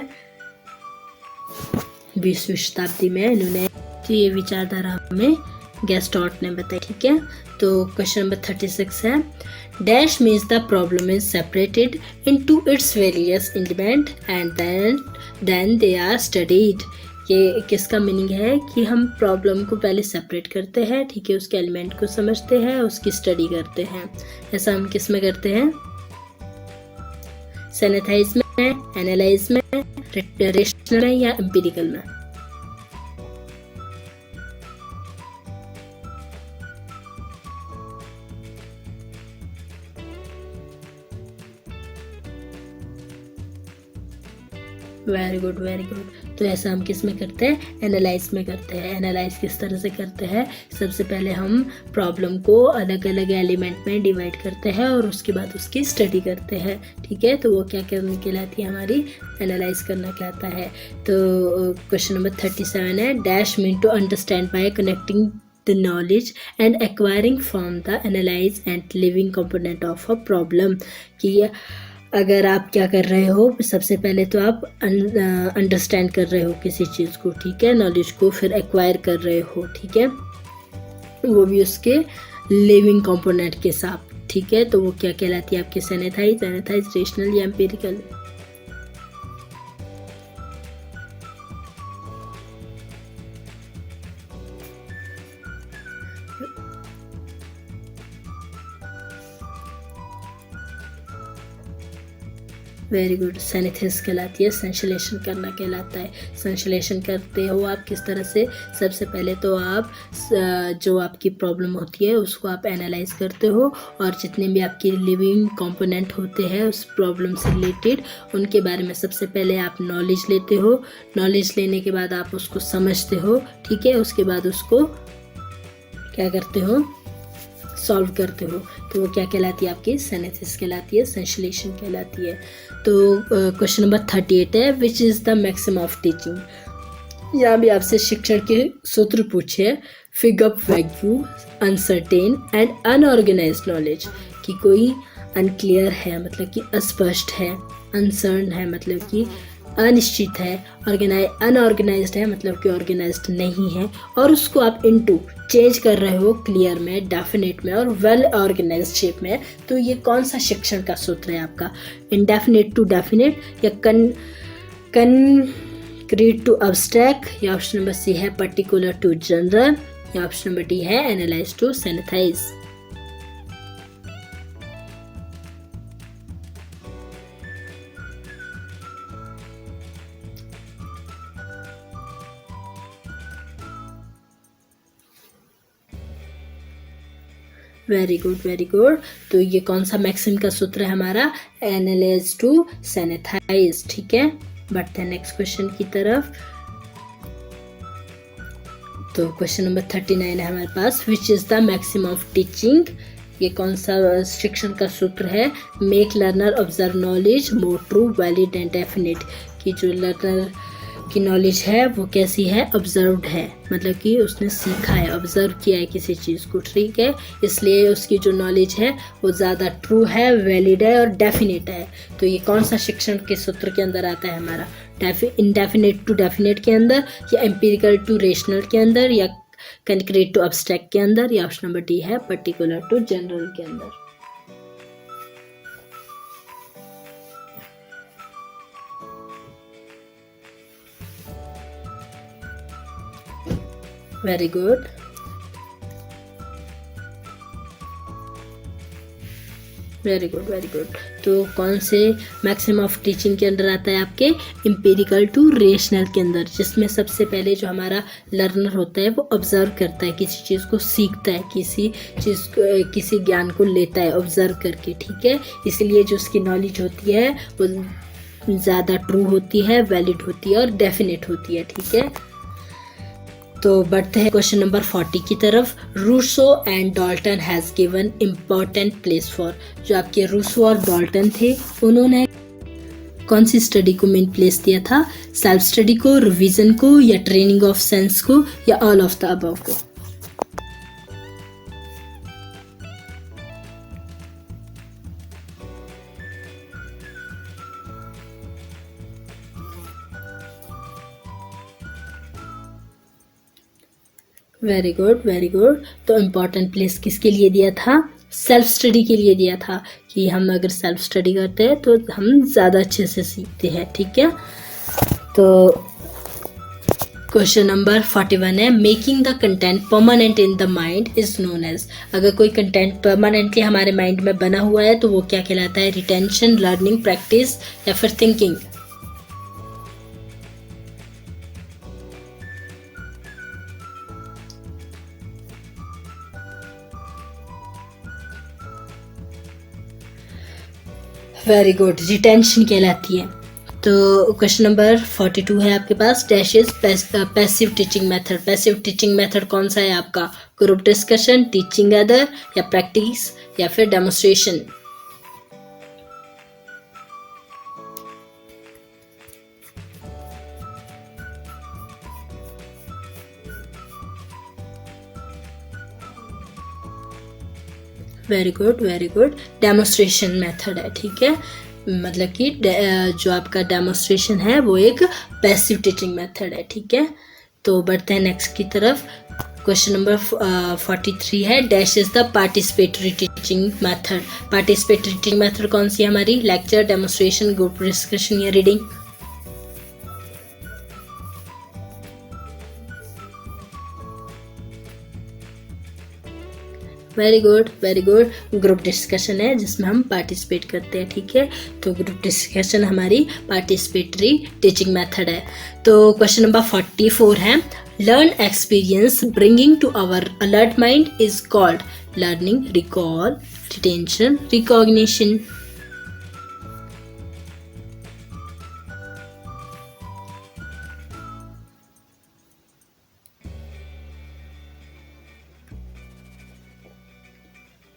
20वीं शताब्दी में इन्होंने ये विचारधारा में गैस्टॉट ने बताई, ठीक है। तो क्वेश्चन नंबर 36 है, dash means the problem is separated into its various element and then they are studied. ये किसका मीनिंग है कि हम प्रॉब्लम को पहले सेपरेट करते हैं, ठीक है, उसके एलिमेंट को समझते हैं, उसकी स्टडी करते हैं। ऐसा हम किस में करते हैं, सैनिटाइज में, एनालाइज में, रेशनल में, या एम्पिरिकल में। Very good very good. तो ऐसा हम किस में करते हैं, एनालाइज में करते हैं। एनालाइज किस तरह से करते हैं, सबसे पहले हम प्रॉब्लम को अलग अलग एलिमेंट में डिवाइड करते हैं और उसके बाद उसकी स्टडी करते हैं, ठीक है। तो वो क्या करने कहलाती है हमारी, एनालाइज करना कहलाता है। तो क्वेश्चन नंबर 37 है, dash mean to understand by connecting the knowledge and acquiring from the analyze and living component of a problem। कि अगर आप क्या कर रहे हो, सबसे पहले तो आप अंडरस्टैंड कर रहे हो किसी चीज़ को, ठीक है, नॉलेज को, फिर एक्वायर कर रहे हो, ठीक है, वो भी उसके लिविंग कंपोनेंट के साथ, ठीक है। तो वो क्या कहलाती है आपकी, सेनेथाइज, एनाथाइज, रेशनल या एम्पिरिकल। वेरी गुड, सेनेथिस कहलाती है, संश्लेषण करना कहलाता है। संश्लेषण करते हो आप किस तरह से, सबसे पहले तो आप जो आपकी प्रॉब्लम होती है उसको आप एनालाइज करते हो और जितने भी आपके लिविंग कंपोनेंट होते हैं उस प्रॉब्लम से रिलेटेड उनके बारे में सबसे पहले आप नॉलेज लेते हो। नॉलेज लेने के बाद आप उसको समझते हो, ठीक है, उसके बाद उसको क्या करते हो, सॉल्व करते हो। तो वो क्या कहलाती है आपकी, सेनेथिस कहलाती है, संश्लेषण कहलाती है। तो क्वेश्चन नंबर 38 है, which is the maximum of teaching. यहाँ भी आपसे शिक्षण के सूत्र पूछे, fig up wagyu, uncertain and unorganised knowledge. कि कोई अनक्लियर है मतलब कि अस्पष्ट है, अनसर्न है मतलब कि अनिश्चित है, अनऑर्गेनाइज्ड है मतलब कि ऑर्गेनाइज्ड नहीं है, और उसको आप इनटू चेंज कर रहे हो क्लियर में, डेफिनेट में और वेल ऑर्गेनाइज्ड शेप में। तो ये कौन सा शिक्षण का सूत्र है आपका, इंडेफिनेट टू डेफिनेट या कंक्रीट टू अब्स्ट्रैक्ट, या ऑप्शन नंबर सी है पर्टिकुलर टू जनरल, या ऑप्शन नंबर डी है analyse to synthesise. Very good very good. तो ये कौन सा मैक्सिम का सूत्र है हमारा, एनालाइज टू सेनेथाइज, ठीक है। बढ़ते हैं नेक्स्ट क्वेश्चन की तरफ। तो क्वेश्चन नंबर 39 है हमारे पास, which is the maxim of teaching. ये कौन सा शिक्षण का सूत्र है, make learner observe knowledge more true, valid and definite. कि जो लर्नर की नॉलेज है वो कैसी है, ऑब्जर्व्ड है, मतलब कि उसने सीखा है, ऑब्जर्व किया है किसी चीज़ को, ठीक है, इसलिए उसकी जो नॉलेज है वो ज़्यादा ट्रू है, वैलिड है और डेफिनेट है। तो ये कौन सा शिक्षण के सूत्र के अंदर आता है हमारा, इंडेफिनेट टू डेफिनेट के अंदर, या एम्पिरिकल टू रेशनल के अंदर, या कंक्रीट टू अब्स्ट्रैक्ट के अंदर, या ऑप्शन नंबर डी है पर्टिकुलर टू जनरल के अंदर। Very good very good very good. तो कौन से मैक्सिमम ऑफ टीचिंग के अंदर आता है आपके, एम्पिरिकल टू रेशनल के अंदर, जिसमें सबसे पहले जो हमारा लर्नर होता है वो ऑब्जर्व करता है, किसी चीज़ को सीखता है, किसी ज्ञान को लेता है ऑब्जर्व करके, ठीक है, इसलिए जो उसकी नॉलेज होती है वो ज़्यादा ट्रू होती है, वैलिड होती है और डेफिनेट होती है, ठीक है। तो बढ़ते हैं क्वेश्चन नंबर 40 की तरफ। Rousseau and Dalton has given important place for. जो आपके रूसो और डॉल्टन थे उन्होंने कौन सी स्टडी को मेन प्लेस दिया था, सेल्फ स्टडी को, रिवीजन को, या ट्रेनिंग ऑफ सेंस को, या ऑल ऑफ द अबव को। Very good very good. तो इम्पॉर्टेंट प्लेस किसके लिए दिया था, सेल्फ स्टडी के लिए दिया था, कि हम अगर सेल्फ स्टडी करते हैं तो हम ज़्यादा अच्छे से सीखते हैं, ठीक है। तो क्वेश्चन नंबर 41 है, making the content permanent in the mind is known as. अगर कोई कंटेंट परमानेंटली हमारे माइंड में बना हुआ है तो वो क्या कहलाता है, रिटेंशन, लर्निंग, प्रैक्टिस या फिर थिंकिंग। वेरी गुड, रिटेंशन कहलाती है। तो क्वेश्चन नंबर 42 है आपके पास, dash is passive teaching method. Passive teaching method कौन सा है आपका? ग्रुप डिस्कशन, टीचिंग अदर, या प्रैक्टिस, या फिर demonstration. Very good very good, demonstration method है, ठीक है। मतलब कि जो आपका डेमोन्स्ट्रेशन है वो एक पैसिव टीचिंग मेथड है, ठीक है। तो बढ़ते हैं नेक्स्ट की तरफ। क्वेश्चन नंबर 43 है, dash is the participatory teaching method. Participatory teaching method कौन सी है हमारी? लेक्चर, डेमोन्स्ट्रेशन, ग्रुप डिस्कशन, या reading. Very good very good, group discussion है जिसमें हम पार्टिसिपेट करते हैं, ठीक है। तो ग्रुप डिस्कशन हमारी पार्टिसिपेटरी टीचिंग मेथड है। तो क्वेश्चन नंबर 44 है, learn experience bringing to our alert mind is called learning, recall, retention, recognition.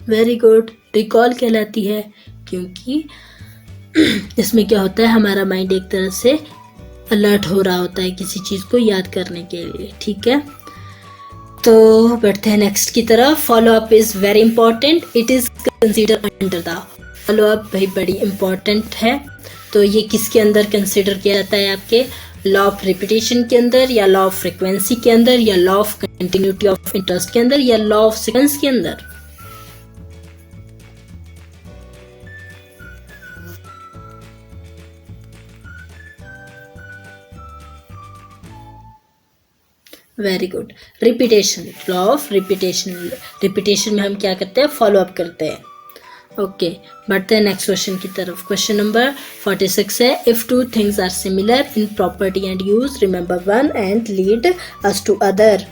Very good, recall कहलाती है, क्योंकि इसमें क्या होता है, हमारा माइंड एक तरह से अलर्ट हो रहा होता है किसी चीज़ को याद करने के लिए, ठीक है। तो बढ़ते हैं नेक्स्ट की तरफ। Follow up is very important, it is consider under the. Follow up भाई बड़ी इंपॉर्टेंट है, तो ये किसके अंदर कंसिडर किया जाता है? आपके लॉ ऑफ रिपीटेशन के अंदर, या लॉ ऑफ फ्रिक्वेंसी के अंदर, या law of continuity of interest के अंदर, या लॉ ऑफ सीक्वेंस के अंदर? Very good, repetition, law of repetition. Repetition में हम क्या करते हैं? फॉलो अप करते हैं। ओके, बढ़ते हैं नेक्स्ट क्वेश्चन की तरफ। क्वेश्चन नंबर 46 है, if two things are similar in property and use, remember one and lead us to other.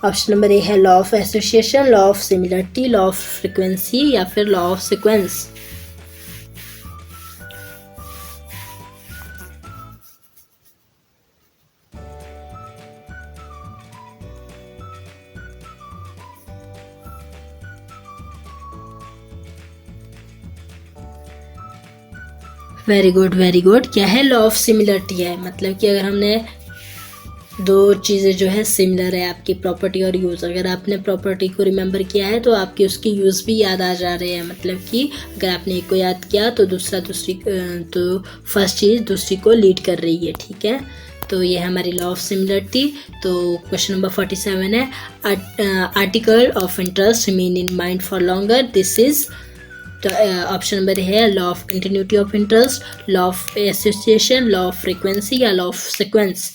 Option number A है law of association, law of similarity, law of frequency, या फिर law of sequence. Very good very good, क्या है? Law of similarity है। मतलब कि अगर हमने दो चीज़ें जो है सिमिलर है, आपकी प्रॉपर्टी और यूज़, अगर आपने प्रॉपर्टी को रिमेंबर किया है तो आपके उसके यूज़ भी याद आ जा रहे हैं। मतलब कि अगर आपने एक को याद किया तो तो फर्स्ट चीज़ दूसरी को लीड कर रही है, ठीक है। तो ये है हमारी लॉ ऑफ सिमिलरिटी। तो क्वेश्चन नंबर 47 है, article of interest remain in mind for longer, this is. तो ऑप्शन नंबर है law of continuity of interest, law of association, law of frequency, या law of sequence.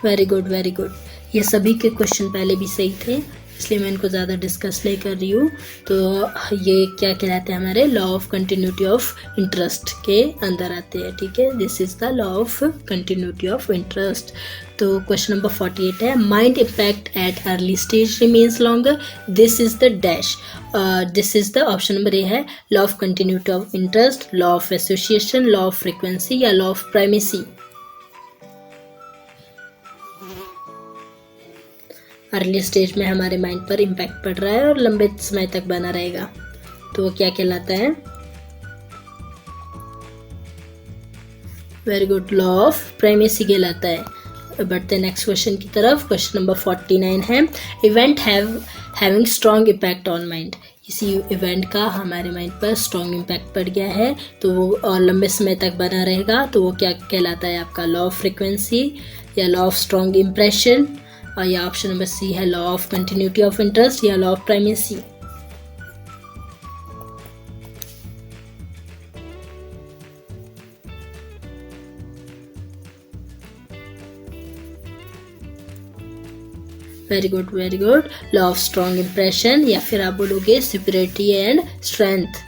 Very good very good, ये सभी के question पहले भी सही थे, इसलिए मैं इनको ज़्यादा डिस्कस नहीं कर रही हूँ। तो ये क्या कहलाते हैं? हमारे law of continuity of interest के अंदर आते हैं, ठीक है। This is the law of continuity of interest. तो क्वेश्चन नंबर 48 है, mind impact at early stage remains longer, this is the dash. This is the option number A है law of continuity of interest, law of association, law of frequency, या law of primacy. Early stage में हमारे mind पर impact पड़ रहा है और लंबे समय तक बना रहेगा, तो वो क्या कहलाता है? Very good, law of primacy कहलाता है। बढ़ते हैं नेक्स्ट क्वेश्चन की तरफ। क्वेश्चन नंबर 49 है, event having strong impact on mind. किसी इवेंट का हमारे माइंड पर स्ट्रॉन्ग इम्पैक्ट पड़ गया है तो वो और लंबे समय तक बना रहेगा, तो वो क्या कहलाता है आपका? लॉ ऑफ फ्रिक्वेंसी, या लॉ ऑफ स्ट्रॉन्ग इम्प्रेशन, और या ऑप्शन नंबर सी है law of continuity of interest, या law of primacy. Very good very good. Law of strong impression, या फिर आप बोलोगे सुपीरियरिटी एंड स्ट्रेंथ।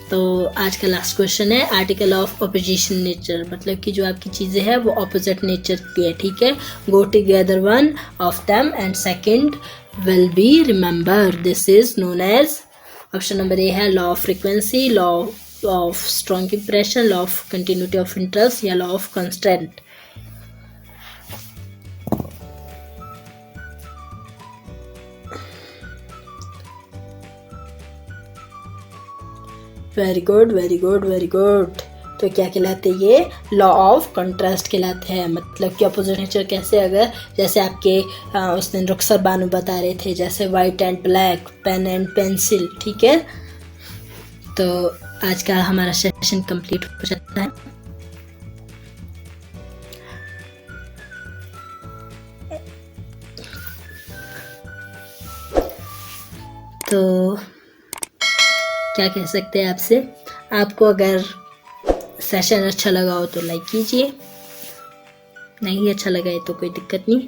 तो आज का लास्ट क्वेश्चन है आर्टिकल ऑफ ऑपोजिशन नेचर, मतलब कि जो आपकी चीज़ें हैं वो ऑपोजिट नेचर की है, ठीक है। Go together one of them and second will be remember, this is known as, option number A है law of frequency, law of strong impression, law of continuity of interest या law of constant. Very good very good very good. तो क्या कहलाते हैं ये? Law of contrast कहलाते हैं, मतलब कि अपोजिट नेचर कैसे, अगर जैसे आपके उस दिन रुखसर बानू बता रहे थे, जैसे white and black, pen and pencil, ठीक है। तो आज का हमारा सेशन कंप्लीट हो जाता है। तो क्या कह सकते हैं आपसे, आपको अगर सेशन अच्छा लगा हो तो लाइक कीजिए, नहीं अच्छा लगा है तो कोई दिक्कत नहीं,